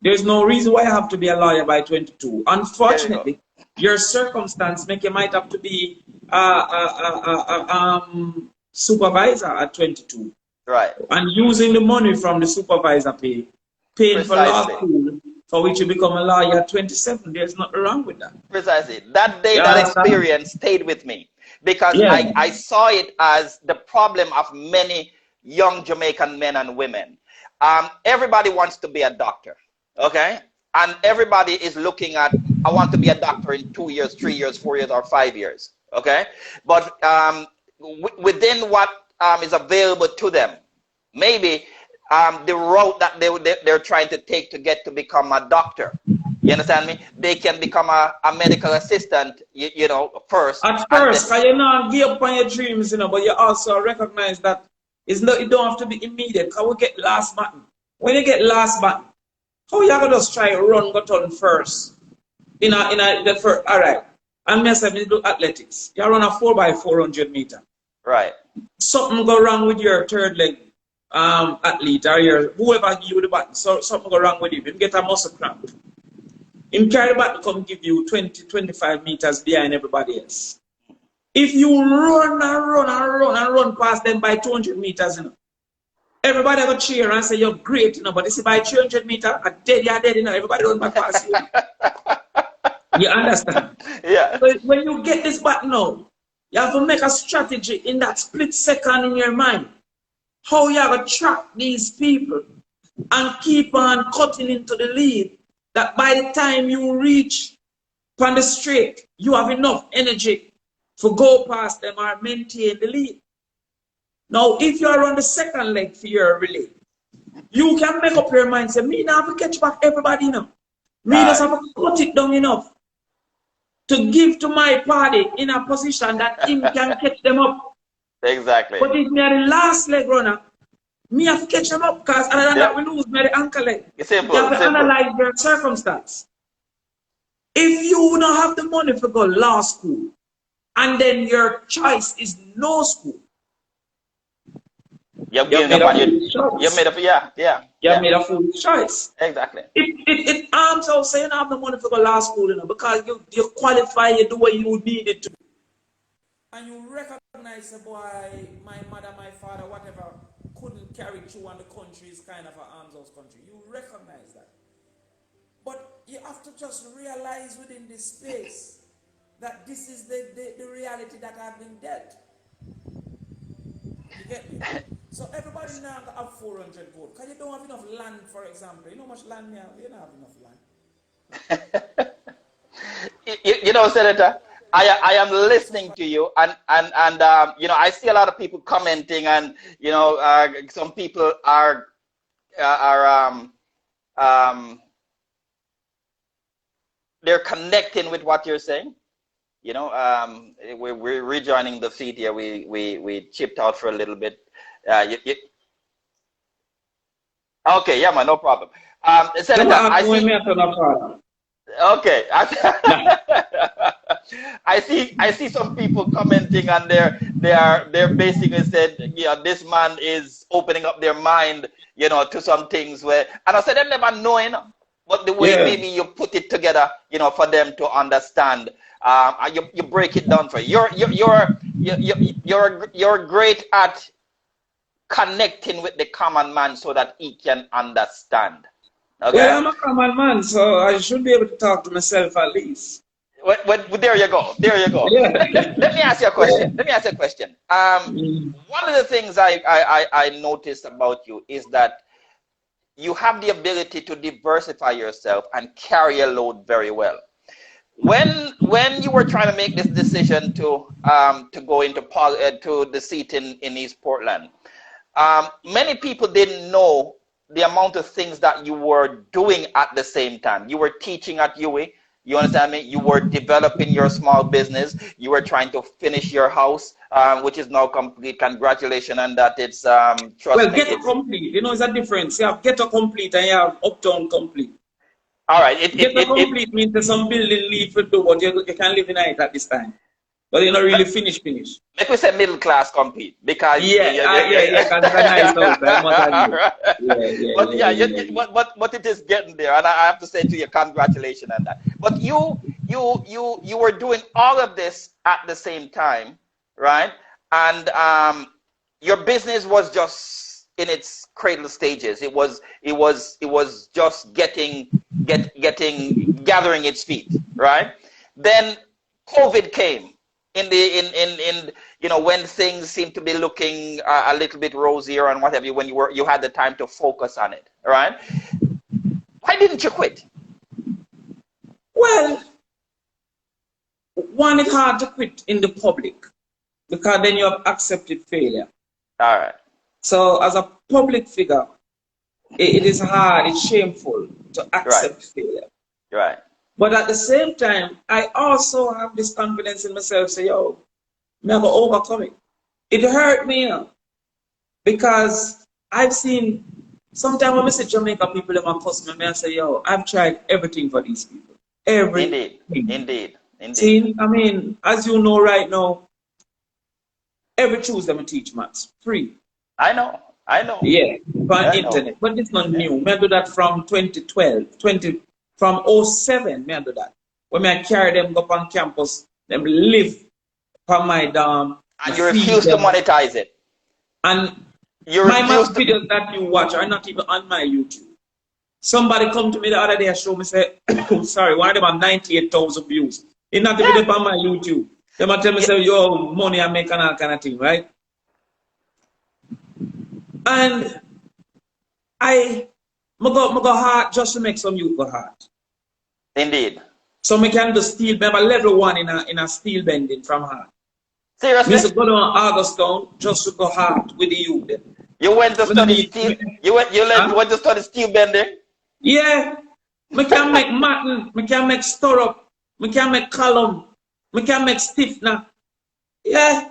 There's no reason why you have to be a lawyer by 22. Unfortunately, your circumstance make you might have to be supervisor at 22. Right. And using the money from the supervisor paying for law school, for which you become a lawyer at 27. There's nothing wrong with that. Precisely. That day, that experience stayed with me because I saw it as the problem of many young Jamaican men and women. Everybody wants to be a doctor, okay? And everybody is looking at, I want to be a doctor in 2 years, 3 years, 4 years, or 5 years, okay? But within what is available to them, maybe the route that they're trying to take to get to become a doctor, you understand me? They can become a medical assistant, you know, first. At first, because you not give up on your dreams, you know, but you also recognize that it don't have to be immediate. Because we get last button. When you get last button, how you gonna just try run go turn first? The first, all right. And me say, do athletics. You run a 4x400 meter. Right. Something go wrong with your third leg athlete or whoever give you the button. So something go wrong with him. Him get a muscle cramp. Him carry the button come give you 20, 25 meters behind everybody else. If you run and run past them by 200 meters, you know, everybody will cheer and say you're great, you know, but you see by 300 meters, you're dead, you know, everybody run back past you. You understand? Yeah. So when you get this back now, you have to make a strategy in that split second in your mind. How you have to track these people and keep on cutting into the lead. That by the time you reach on the straight, you have enough energy to go past them or maintain the lead. Now, if you are on the second leg for your relay, you can make up your mind, say, me now have to catch back everybody now. Me just have to cut it down enough to give to my party in a position that him can catch them up. Exactly. But if me are the last leg runner, me have to catch them up because other than that we lose me the anchor leg. Simple, you have to simple. analyze your circumstance. If you don't have the money for go law school and then your choice is no school, you made a foolish choice. Exactly. It arms out saying you don't have the money for go law school, you know, because you qualify, you do what you needed to. And you recognize, boy, my mother, my father, whatever, couldn't carry through and the country is kind of an arms house country. You recognize that. But you have to just realize within this space that this is the reality that I've been dealt. You get me? So everybody now have 400 gold. Because you don't have enough land, for example. You know how much land you have? You don't have enough land. you know, Senator, I am listening to you, and you know, I see a lot of people commenting, and you know, some people are they're connecting with what you're saying. You know, we're rejoining the feed here. We chipped out for a little bit. Okay, yeah, man, no problem. Senator, I see. Okay. I see some people commenting, and they're basically said, yeah, this man is opening up their mind, you know, to some things where, and I said they never know, you know, but the way maybe you put it together, you know, for them to understand, you break it down for you. You're great at connecting with the common man so that he can understand. Okay. Well, I'm a common man, so I should be able to talk to myself at least. Well, there you go. There you go. Yeah. Let me ask you a question. Let me ask you a question. One of the things I noticed about you is that you have the ability to diversify yourself and carry a load very well. When you were trying to make this decision to go into to the seat in East Portland, many people didn't know the amount of things that you were doing at the same time. You were teaching at UWI. You understand me? You were developing your small business. You were trying to finish your house, which is now complete. Congratulations on that. It's well, get a complete. You know, it's a difference. You have get a complete and you have uptown complete. All right. Get a complete means there's some building leave to do, but you can live in it at this time. But you're not really finish. Let me say middle class complete, because but it is getting there, and I have to say to you, congratulations on that. But you were doing all of this at the same time, right? And your business was just in its cradle stages. It was just gathering its feet, right? Then COVID came. In you know, when things seem to be looking a little bit rosier and whatever, when you had the time to focus on it, right? Why didn't you quit? Well, one, it's hard to quit in the public because then you have accepted failure. All right. So as a public figure, it is hard, it's shameful to accept failure. Right. But at the same time, I also have this confidence in myself, say, yo, I'm going to overcome it. It hurt me, you know, because I've seen, sometimes when I see Jamaica people in my customer, I say, yo, I've tried everything for these people. Everything. Indeed. See, I mean, as you know right now, every Tuesday I teach maths, free. I know. Yeah, on internet. But it's not new. I do that from 2012, from 07, I do that. When I carry them up on campus, them live on my dorm. And you refuse to monetize it. And my math videos that you watch are not even on my YouTube. Somebody come to me the other day and show me, say, sorry, one of them have 98,000 views. It's not even up on my YouTube. They might tell me, say, yo, money I make and all kind of thing, right? And I go hard just to make some youth go hard. Indeed. So I can do steel, I have a level 1 in a steel bending from hard. Seriously? I used to go down Augustown just to go hard with the youth. You went to study steel? You went to study steel bending? Yeah. I can make matten, I can make stirrup, I can make column, I can make stiffener. Yeah.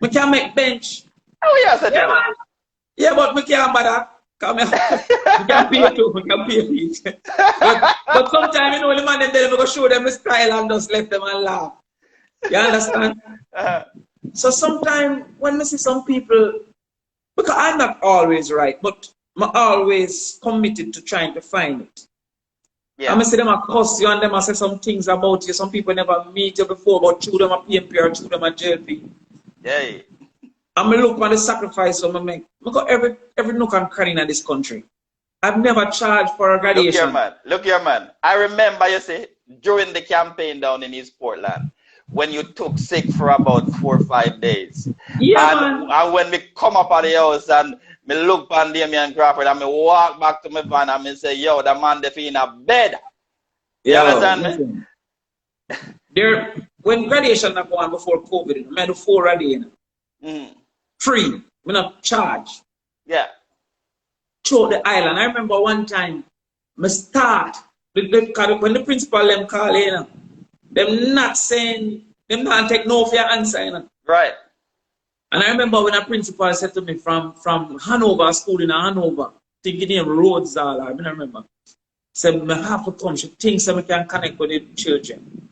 I can make bench. Oh, yeah, sir. Yeah, man. Yeah, but I can't bother. Come here. I can pay too, I can pay it. But sometimes, you know, the man them there, I go show them the style and just let them and laugh. You understand? So sometimes when I see some people, because I'm not always right, but I'm always committed to trying to find it. Yeah. I'm see them a cuss you and them I say some things about you. Some people never meet you before, but through them a PMP or through them a JLP. Yeah. I'm look on the sacrifice I make. I got every nook and cranny in this country. I've never charged for a graduation. Look here, man. I remember you say during the campaign down in East Portland, when you took sick for about 4 or 5 days. Yeah, and when we come up at the house and me look on Damion Crawford and me walk back to my van and me say, yo, the man they in a bed. You understand me? There, when graduation not go on before COVID, I made 4 a day. Free, we not charge. Yeah. Through the island. I remember one time, me start, when the principal them call in, them not saying, them not take no for your answer. You know? Right. And I remember when a principal said to me from Hanover, school in Hanover, thinking him roads all, I remember. Said, I have to come, she thinks that we can connect with the children.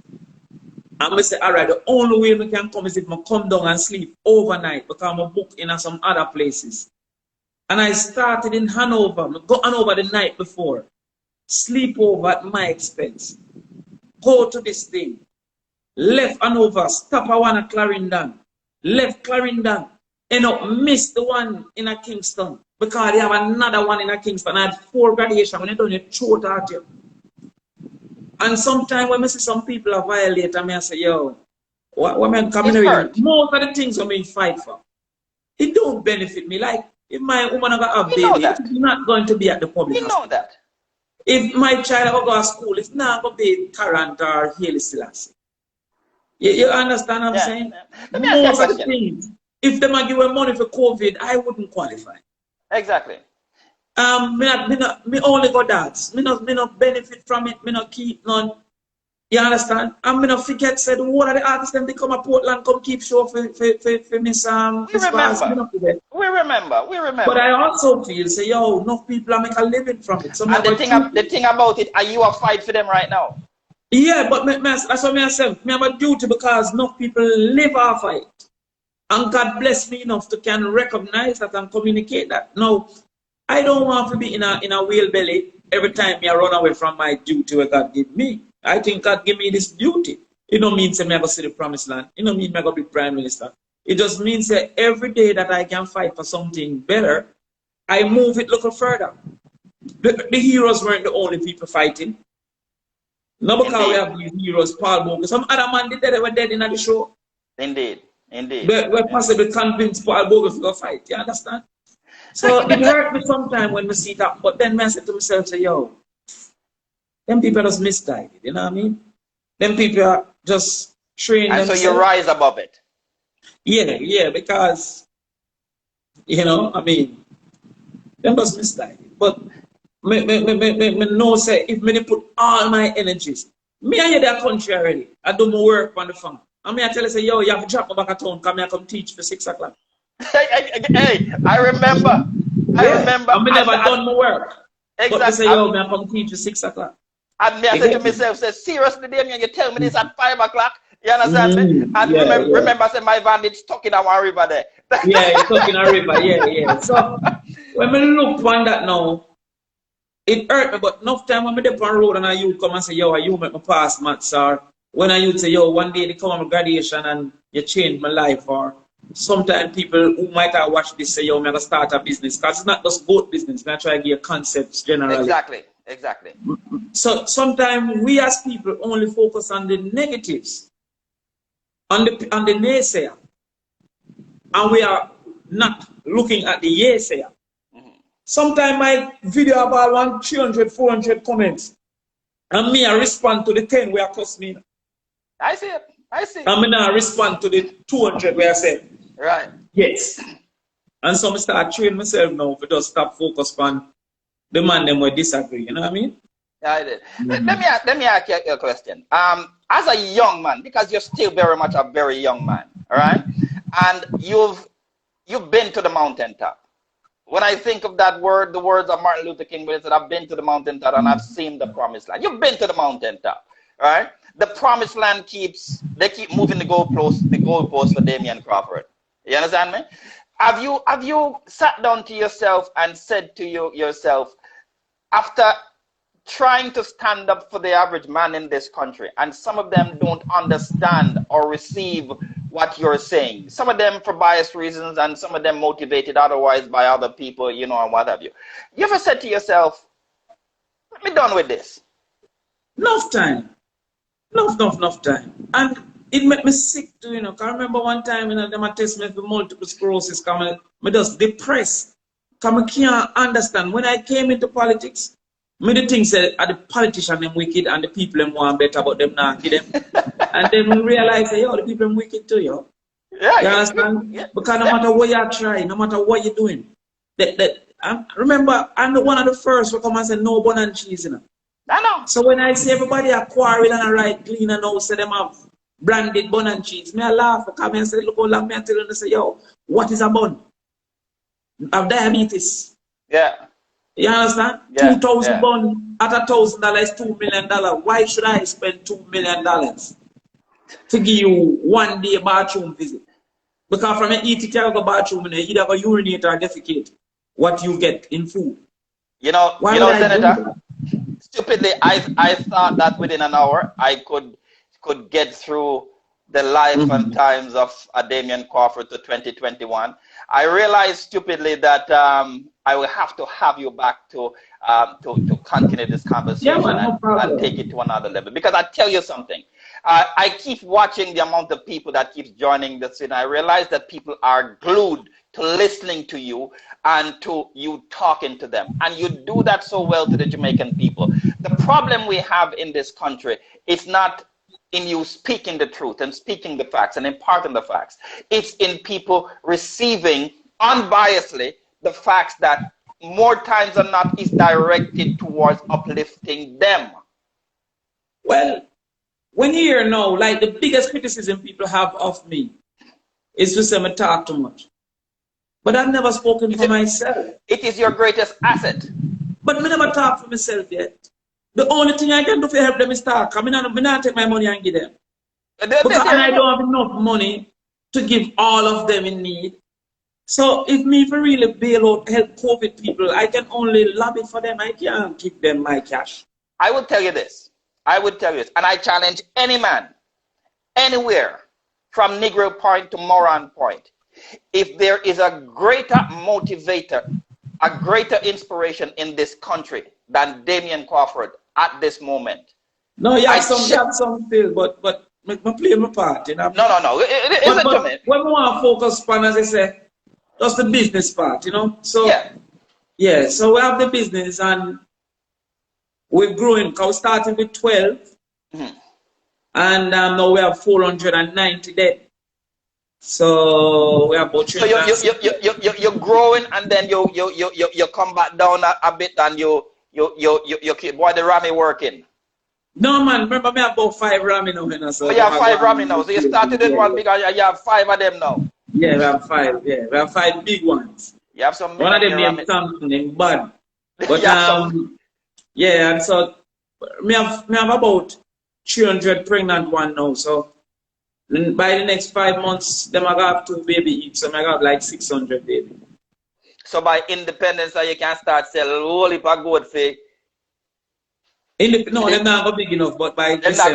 And I say, all right, the only way we can come is if I come down and sleep overnight because I'm booked in some other places. And I started in Hanover. I go Hanover the night before. Sleep over at my expense. Go to this thing. Left Hanover, stop at one at Clarendon. Left Clarendon. End up miss the one in a Kingston. Because they have another one in a Kingston. I had 4 graduations when they don't throw it at you. And sometimes when I see some people are violate, I say, yo, what am I coming here? Most of the things I fight for, it don't benefit me. Like, if my woman got a baby, it's not going to be at the public hospital. You know that. If my child go to school, it's not going to be Tarrant or Haile Selassie. You understand what I'm saying? Most of the things, if they might give me money for COVID, I wouldn't qualify. Exactly. Me only got that. Me not benefit from it. Me not keep none. You understand? And me not forget said what are the artists them they come to Portland come keep show for Miss We remember. But I also feel say yo, enough people are make a living from it. So and the thing about it, are you a fight for them right now? Yeah, but that's what I said. Me have a duty because enough people live off of it. And God bless me enough to can recognize that and communicate that. Now, I don't want to be in a whale belly every time I run away from my duty where God give me. I think God give me this duty. It don't mean say me I go see the promised land. It don't mean me I go be prime minister. It just means that every day that I can fight for something better, I move it a little further. The heroes weren't the only people fighting. Not because we have these heroes, Paul Bogle. Some other man did that, they were dead in the show. Indeed. We're possibly convinced Paul Bogle to go fight. You understand? So it hurt me sometimes when we see that, but then I said to myself, say, yo, them people just misguided, you know what I mean? Them people are just trained themselves. So you rise above it. Yeah, because, you know, I mean, them just misguided. But me know, say, if me put all my energies, me and you that country already, I do my work on the farm. And me I tell you, say, yo, you have to drop me back at town, come here, come teach for 6 o'clock. Hey, I remember. I never done my work. Exactly. But I say, yo, I come teach for 6 o'clock. And me I said to myself, say, seriously, Damion, you tell me this at 5 o'clock? You understand me? And remember, say, my van is stuck in our river there. Yeah, it's stuck in our river, yeah. So, when we look on that now, it hurt me, but enough time when I dip on the road and a youth come and say, yo, you make me pass maths, or when a youth say, yo, one day they come on my graduation and you changed my life, or sometimes people who might have watched this say, yo, I'm going to start a business. Because it's not just goat business. I'm try to give you concepts generally. Exactly. So sometimes we as people only focus on the negatives, on the naysayer. And we are not looking at the yaysayer. Sometimes my video about 300, 400 comments. And me, I respond to the 10 where I cuss me. I see it. And me now respond to the 200 where I say, right. Yes. And so I start training myself now to just stop focus on the man them will disagree. You know what I mean? Yeah, I did. Let me ask you a question. As a young man, because you're still very much a very young man, all right? And you've been to the mountaintop. When I think of that word, the words of Martin Luther King, when he said, I've been to the mountaintop and I've seen the promised land. You've been to the mountaintop, all right? The promised land keep moving the goalposts for Damion Crawford. You understand me? Have you sat down to yourself and said to yourself, after trying to stand up for the average man in this country, and some of them don't understand or receive what you're saying, some of them for biased reasons and some of them motivated otherwise by other people, you know, and what have you. You ever said to yourself, let me done with this? Enough time. Enough time. And it made me sick too, you know. I remember one time, you know, them test me for multiple sclerosis, me just depressed. Because I can't understand. When I came into politics, me the thing said, are the politicians them wicked and the people them want better, but them not give them. And then we realize, yo, the people them wicked too, yo. Yeah, you understand? Because no matter what you try, no matter what you're doing, remember, I'm the one of the first who come and say no bun and cheese, you know. I know. So when I see everybody a quarrel and a right clean and now say them have branded bun and cheese, me I laugh because me I say, look how long me I tell them, they say, yo, what is a bun? I have diabetes. Yeah. You understand? Yeah. 2,000 bun at $1,000 is $2 million. Why should I spend $2 million to give you 1 day bathroom visit? Because from an eat it, you go bathroom and you either go urinate or defecate what you get in food. You know, Senator, stupidly, I thought that within an hour I could get through the life and times of Damion Crawford to 2021. I realized stupidly that I will have to have you back to continue this conversation and take it to another level. Because I tell you something, I keep watching the amount of people that keeps joining this, and I realize that people are glued to listening to you and to you talking to them. And you do that so well to the Jamaican people. The problem we have in this country is not in you speaking the truth and speaking the facts and imparting the facts. It's in people receiving unbiasedly the facts that more times than not is directed towards uplifting them. Well, when you hear now, like the biggest criticism people have of me is to say I talk too much. But I've never spoken for myself. It is your greatest asset. But I never talk for myself yet. The only thing I can do to help them is talk. I not take my money and give them. Because I don't have enough money to give all of them in need. So if me for really bail out, help COVID people, I can only lobby for them. I can't give them my cash. I would tell you this. And I challenge any man, anywhere, from Negro Point to Moran Point. If there is a greater motivator, a greater inspiration in this country than Damion Crawford at this moment. No, you have some still, but I play my part, you know. No. Listen to me. When we want to focus on, as I say, that's the business part, you know. So yeah, so we have the business and we're growing. Because we started with 12, and now we have 490 dead. So we have about. So you're growing, and then you come back down a bit, and you keep the Rami working. No man, remember me have about 5 Rami now. You know, so you have 5 Rami now. So you started with one because you have 5 of them now. Yeah, we have 5. Yeah, we have 5 big ones. You have some. One of them named Samson, named Bud. But yeah, and so me have about 300 pregnant one now. So by the next 5 months, them I have 2 baby each. So I have like 600 baby. So by independence, you can start sell a whole heap of goat for. No, they're not go big enough, but by them not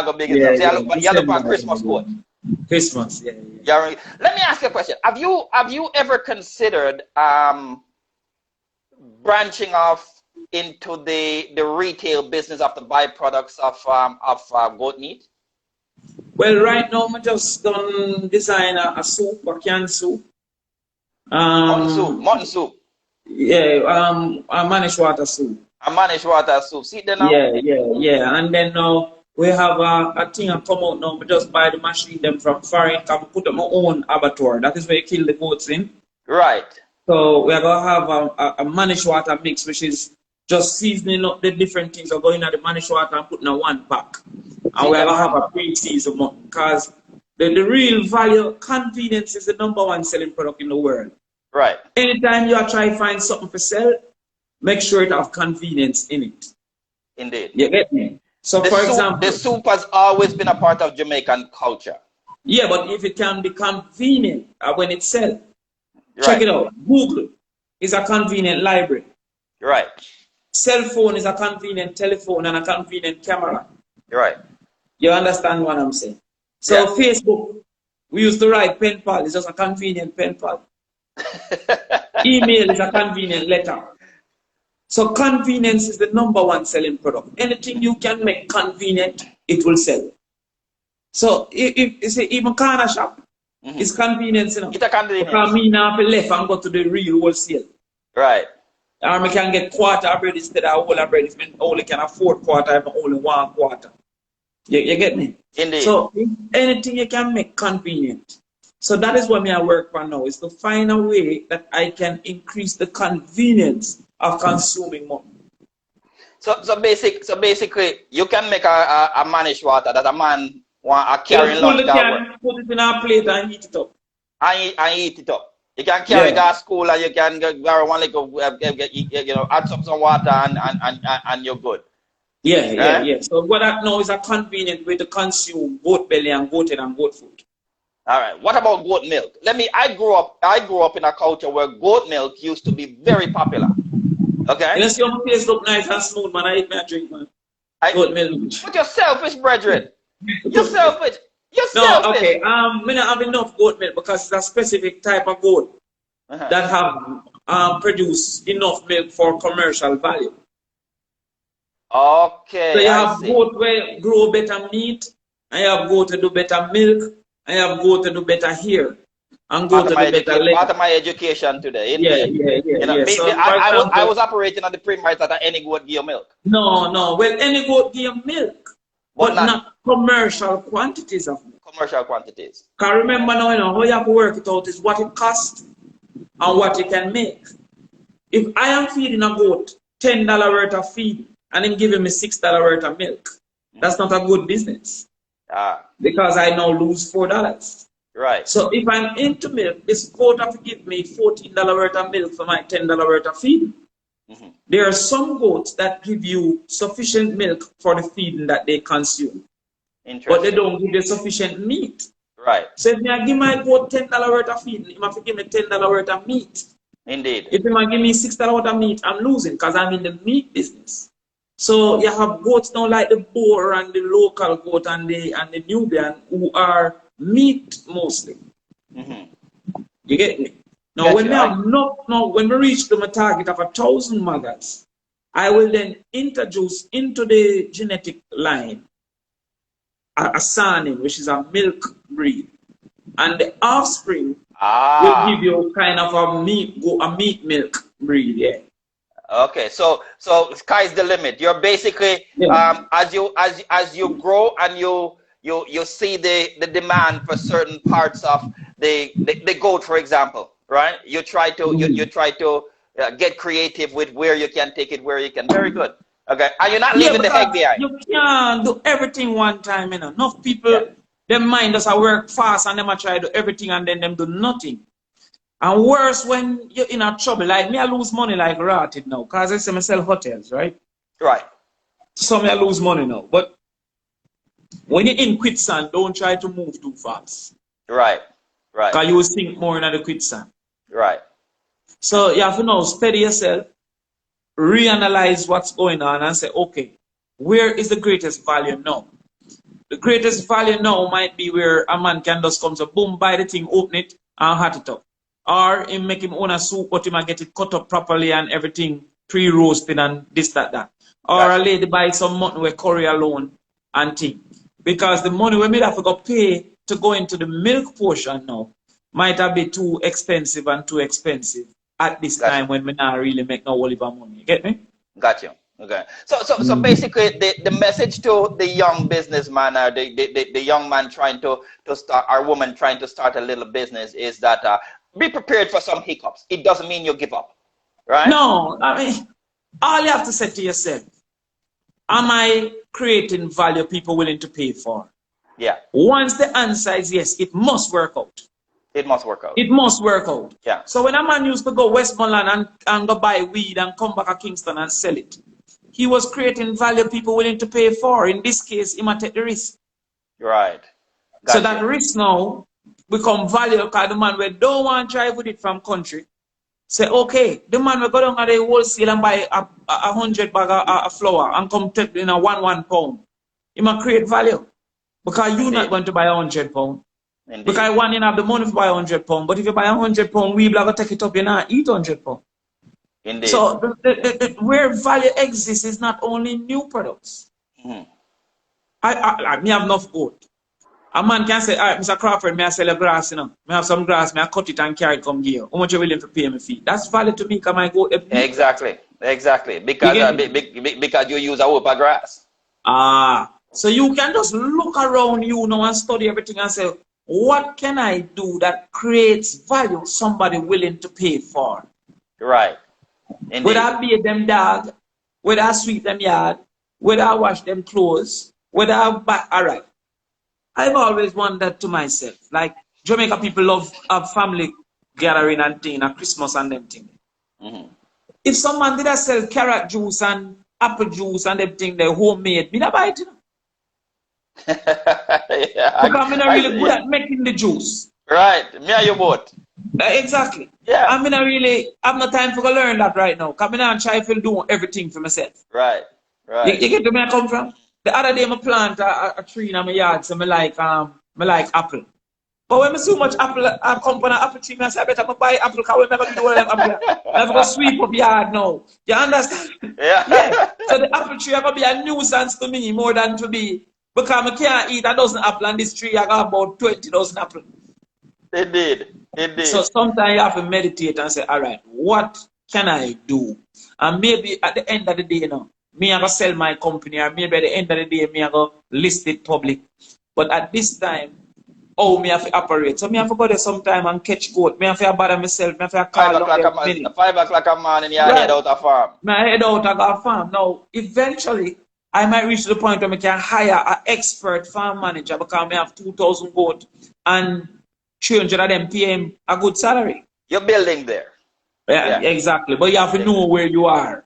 go big enough. You look at Christmas goat. Christmas, yeah. Let me ask you a question. Have you ever considered branching off into the retail business of the byproducts of goat meat? Well, right now, I just done design a soup, a canned soup. Mutton soup. Yeah, a managed water soup. A managed water soup. See there now? Yeah. And then now we have a thing that come out now. We just buy the machine them from foreign, come put up my own abattoir. That is where you kill the goats in. Right. So we're gonna have a managed water mix, which is just seasoning up the different things. We're going at the managed water and putting a one pack. And we're gonna have a pre-seasoned mutton because the real value, convenience is the #1 selling product in the world. Right. Anytime you are trying to find something for sale, make sure it have convenience in it. Indeed. You get me? So for example, the soup has always been a part of Jamaican culture. Yeah, but if it can be convenient when it's sell, Right. check it out. Google is a convenient library. Right. Cell phone is a convenient telephone and a convenient camera. Right. You understand what I'm saying? So Yeah. Facebook, we used to write pen pal. It's just a convenient pen pal. Email is a convenient letter. So convenience is the #1 selling product. Anything you can make convenient, it will sell. So if you say even corner shop, it's convenience, you know. It's a convenience. Because me now left and go to the real wholesale. Right. Or I can get quarter of bread instead of whole of bread. If I only can afford quarter, I only 1 quarter. You get me? Indeed. So anything you can make convenient. So that is what me I work on now, is to find a way that I can increase the convenience of consuming more. So basically, you can make a managed water that a man want a carry lunch. Put it in a plate and heat it up. And eat it up. You can carry it to school and you can go one like add some water and you're good. Yeah. So what I know is a convenient way to consume goat belly and goat head and goat food. All right. What about goat milk? I grew up in a culture where goat milk used to be very popular. Okay. You see how my face look nice and smooth, man. I eat my drink, man. Goat milk. But you're selfish, brethren. You're selfish. No, okay. Me not have enough goat milk because it's a specific type of goat that have produced enough milk for commercial value. Okay. So you have goat where grow better meat, and you have goat to do better milk, and you have goat to do better hair, and goat to do better leg. Part of my education today. Yeah. So, I was operating on the premise that any goat give milk. No. Well, any goat give milk, but not commercial quantities of milk. Commercial quantities. Because remember now, how you have to work it out is what it costs and what you can make. If I am feeding a goat $10 worth of feed and him giving me $6 worth of milk, that's not a good business. Because I now lose $4. Right. So if I'm into milk, this goat have to give me $14 worth of milk for my $10 worth of feed. There are some goats that give you sufficient milk for the feeding that they consume. But they don't give you sufficient meat. Right. So if I give my goat $10 worth of feed, he must give me $10 worth of meat. Indeed. If he might give me $6 worth of meat, I'm losing because I'm in the meat business. So you have goats now like the Boer and the local goat and the Nubian who are meat mostly. You get me? Now when we reach my target of 1,000 mothers, I will then introduce into the genetic line a surname, which is a milk breed, and the offspring will give you kind of a meat milk breed. Yeah. Okay, so sky's the limit. You're basically as you grow and you see the demand for certain parts of the goat, for example, right? You try to get creative with where you can take it, where you can. Very good. Okay, and you're not leaving the egg behind. You can't do everything one time, you know. Enough people, their mind does work fast and them try to do everything and then them do nothing. And worse when you're in a trouble. Like me, I lose money like rotted now. Because I say I sell hotels, right? Right. So me, I lose money now. But when you're in quicksand, don't try to move too fast. Right. Because you will sink more in the quicksand. Right. So you have to now steady yourself, reanalyze what's going on and say, okay, where is the greatest value now? The greatest value now might be where a man can just come to boom, buy the thing, open it, and hot it up. Or him make him own a soup, but him and get it cut up properly and everything pre-roasted and this, that. Or a lady buy some mutton with curry alone and thing. Because the money we may have to go pay to go into the milk portion now might have been too expensive at this time when we not really make no Oliver money. You get me? Got you. Okay. So basically the message to the young businessman or the young man trying to start, or woman trying to start a little business is that be prepared for some hiccups. It doesn't mean you give up. Right? No, I mean, all you have to say to yourself, am I creating value people willing to pay for? Yeah. Once the answer is yes, it must work out. It must work out. It must work out. Yeah. So when a man used to go Westmoreland and go buy weed and come back to Kingston and sell it, he was creating value people willing to pay for. In this case, he might take the risk. Right. So that risk now become value because the man we don't want to drive with it from country. Say, okay, the man will go down at the wholesale and buy a 100 bag of flour and come take in a 1 pound. He might create value. Because you're not going to buy 100 pound. Indeed. Because one, you have the money to buy 100 pound. But if you buy 100 pound, we will take it up, you not eat 100 pound. Indeed. So where value exists is not only new products. I have enough goat. A man can say, all right, Mr. Crawford, may I sell a grass, you know? May I have some grass, may I cut it and carry it come here. How much you willing to pay me fee? That's value to me because my goat. Exactly. Because you use a whoop of grass. So you can just look around you now and study everything and say, what can I do that creates value somebody willing to pay for? Right. Indeed. Whether I bathe them dog, whether I sweep them yard, whether I wash them clothes, whether I buy, all right. I've always wondered to myself, like Jamaica people love a family gathering and thing, at Christmas and them thing. If someone did sell carrot juice and apple juice and them thing, they homemade, me not buy it, you know? Yeah, because I'm not really good at making the juice. Right, me and you both. Exactly. Yeah. I'm not time for to learn that right now. Because I'm try to do everything for myself. Right, right. You get to where I come from? The other day I plant a tree in my yard, so I like apple. But when I so much apple, I come on an apple tree, I say I better buy apple because we're not going to do all them apple. I'm going to sweep up yard now. You understand? Yeah. So the apple tree is going to be a nuisance to me more than to be. Because I can't eat a dozen apples and this tree I got about 20,000 apples. Indeed. So sometimes you have to meditate and say, all right, what can I do? And maybe at the end of the day, you know, me I go sell my company, or maybe at the end of the day, me I go list it public. But at this time, me have to operate. So me have to go there sometime and catch goat. Me have to bother myself. Me have to call 5 o'clock a morning, you head out a farm. I head out a farm. Now, eventually, I might reach the point where I can hire an expert farm manager because I have 2,000 goat and 300 of them pay him a good salary. You're building there. Yeah, exactly. But you have to know where you are.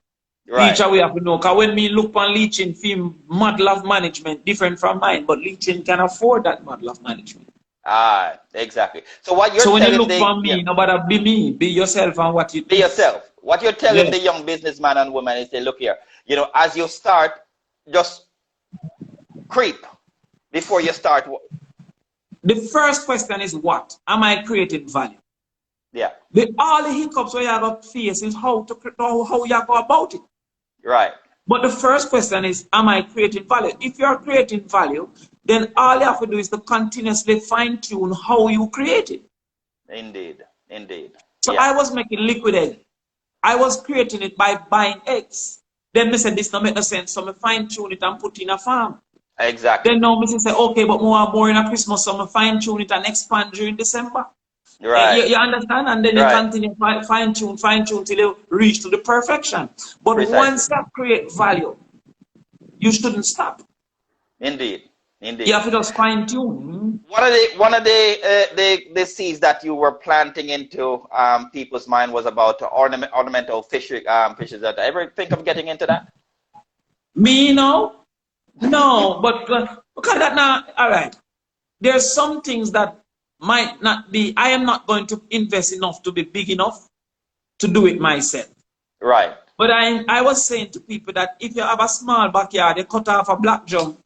Right. Each we have to know. Because when me look on leaching film model of management different from mine, but leaching can afford that model of management. Exactly. So what you're when telling you look for me, nobody be me, be yourself and what you be yourself. What you're telling the young businessman and woman is say, look here, you know, as you start, just creep before you start. The first question is what? Am I creating value? Yeah. All the hiccups where you have to face is how you go about it. Right. But the first question is, am I creating value? If you're creating value, then all you have to do is to continuously fine-tune how you create it. Indeed. So I was making liquid egg. I was creating it by buying eggs. Then I said, this don't make no sense. So I fine-tune it and put in a farm. Exactly. Then now I say, okay, but more in a Christmas, so I fine-tune it and expand during December. Right. You understand? And then you continue fine-tune till you reach to the perfection. But once you create value, you shouldn't stop. Indeed. You have to just fine-tune. One of the seeds that you were planting into people's mind was about ornamental fishes. That ever think of getting into that? Me, no, but because that now, all right. There's some things that might not be. I am not going to invest enough to be big enough to do it myself. Right. But I was saying to people that if you have a small backyard, you cut off a black drum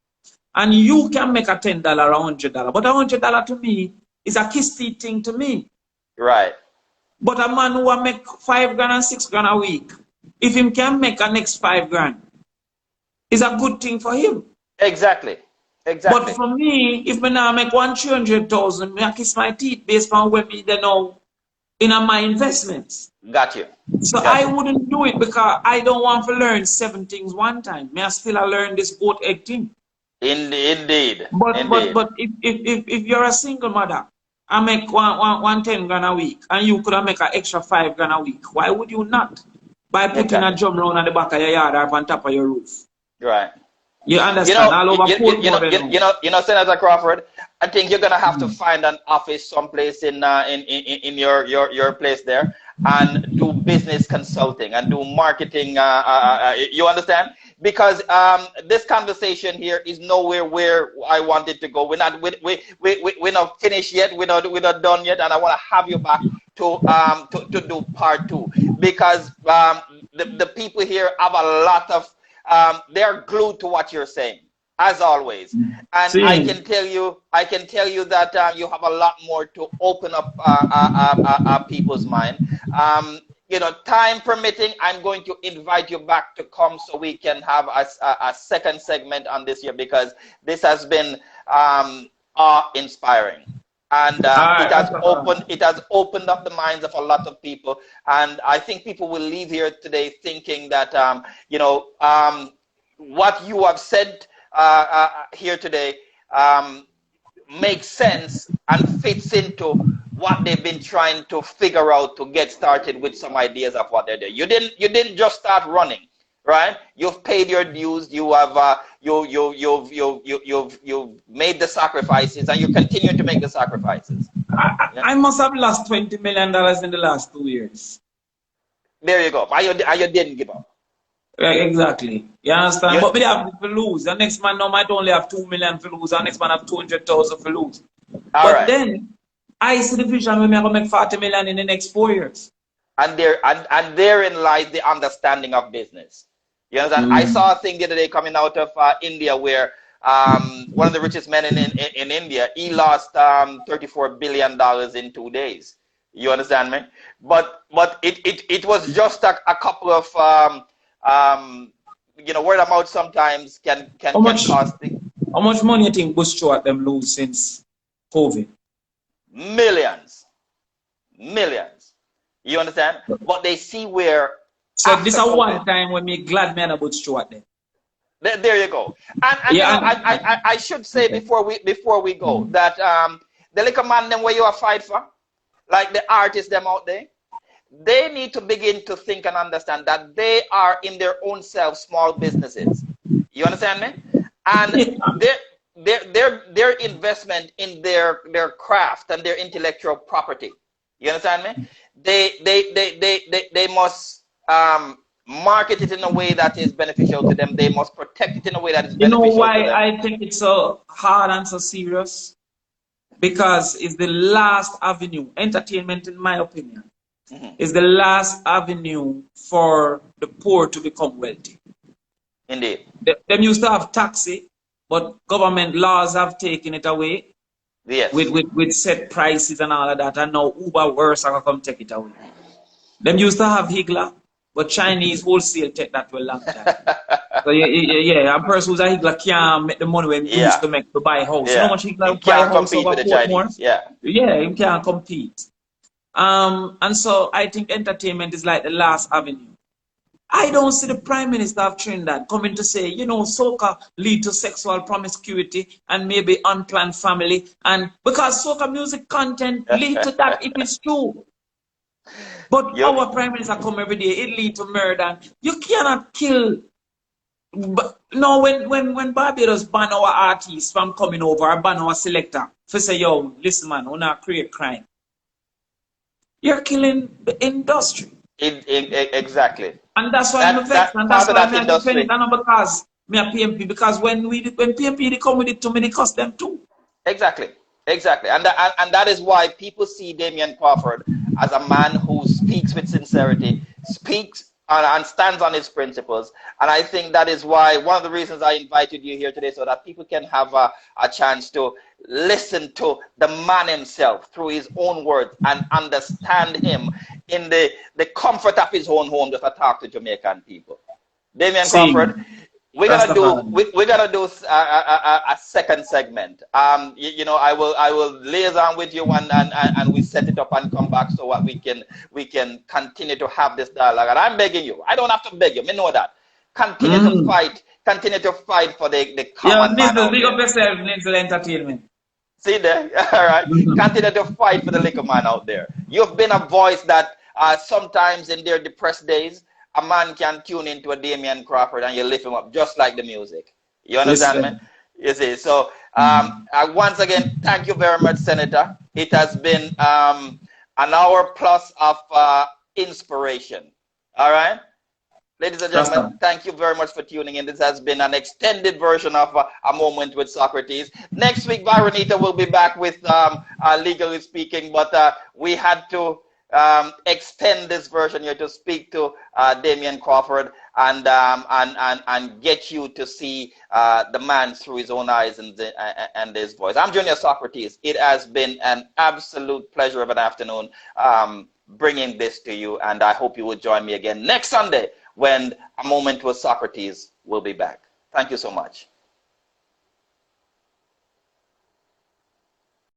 And you can make a $10 or $100. But $100 to me is a kissy thing to me. Right. But a man who make $5 grand and $6 grand a week, if him can make a next $5 grand, is a good thing for him. Exactly. Exactly. But for me, if me now make 300,000, I kiss my teeth based on what me they know in my investments. Got you. So I wouldn't do it because I don't want to learn 7 things one time. Me I still learn this goat egg thing. Indeed. But if you're a single mother, I make one 10 grand a week, and you could make an extra 5 grand a week. Why would you not? By putting a drum round at the back of your yard or on top of your roof. Right. You understand? You know, Senator Crawford, I think you're gonna have to find an office someplace in your place there and do business consulting and do marketing. You understand? Because this conversation here is nowhere where I want it to go. We're not finished yet. We're not done yet, and I want to have you back to do part 2 because the people here have a lot of. They're glued to what you're saying, as always, and I can tell you that you have a lot more to open up people's mind. You know, time permitting, I'm going to invite you back to come so we can have a second segment on this year because this has been awe-inspiring. And it has opened up the minds of a lot of people, and I think people will leave here today thinking that you know, what you have said here today makes sense and fits into what they've been trying to figure out to get started with some ideas of what they're doing. You didn't just start running, right? You've paid your dues. You have you've made the sacrifices, and you continue to make the sacrifices. I must have lost $20 million in the last 2 years. There you go. And you didn't give up. Right, exactly. You understand? But we have to lose. The next man now might only have 2 million to lose. The next man have 200,000 to lose. But then I see the vision when we are going to make 40 million in the next 4 years. And therein lies the understanding of business. You understand? I saw a thing the other day coming out of India where one of the richest men in India, he lost $34 billion in 2 days. You understand me? But it was just a couple of you know, word of mouth sometimes can cost things. How much money you think Bush Stewart them lose since COVID? Millions. You understand? But they see where. So this is one time when me glad man about Stewart then. There you go. And you know, I should say before we go that the little man them where you are fight for, like the artists them out there, they need to begin to think and understand that they are in their own self small businesses. You understand me? And their investment in their craft and their intellectual property. You understand me? They must market it in a way that is beneficial to them. They must protect it in a way that is beneficial to them. You know why I think it's so hard and so serious? Because it's the last avenue. Entertainment, in my opinion, is the last avenue for the poor to become wealthy. Indeed. Them used to have taxi, but government laws have taken it away. Yes. With set prices and all of that, and now Uber worse are come take it away. Them used to have Higla, but Chinese wholesale take that for a long time. So yeah, a person who's a Higla can't make the money when he used to make to buy a house. You know how much Higla buy a house over Portmore? Yeah, he can't compete. And so I think entertainment is like the last avenue. I don't see the Prime Minister of Trinidad coming to say, you know, soca lead to sexual promiscuity and maybe unplanned family, and because soca music content lead to that if it's true. But our Prime Minister come every day, it lead to murder. You cannot kill. But no, when Barbados ban our artists from coming over, or ban our selector, for say, yo, listen man, we're not create crime. You're killing the industry. Exactly. And that's why I'm vexed, and that's why I'm defending it, and because me a PMP, because when PMP they come with it to me, they cost them too. Exactly. And that is why people see Damion Crawford as a man who speaks with sincerity, speaks and stands on his principles. And I think that is why one of the reasons I invited you here today, so that people can have a chance to listen to the man himself through his own words and understand him in the comfort of his own home, just to talk to Jamaican people. Damion Crawford, we're gonna do a second segment. You know, I will liaison with you and we set it up and come back so what we can continue to have this dialogue. And I'm begging you. I don't have to beg you. Me know that. Continue to fight. Continue to fight for the common man. Yeah, big up yourself, Nizzle Entertainment. See there, all right. Continue to fight for the little man out there. You've been a voice that sometimes in their depressed days, a man can tune into a Damion Crawford and you lift him up just like the music. You understand me? You see. So once again, thank you very much, Senator. It has been an hour plus of inspiration. All right. Ladies and gentlemen, thank you very much for tuning in. This has been an extended version of A Moment with Socrates. Next week, Byronita will be back with Legally Speaking, but we had to extend this version here to speak to Damion Crawford and get you to see the man through his own eyes and his voice. I'm Junior Socrates. It has been an absolute pleasure of an afternoon bringing this to you, and I hope you will join me again next Sunday when A Moment with Socrates will be back. Thank you so much.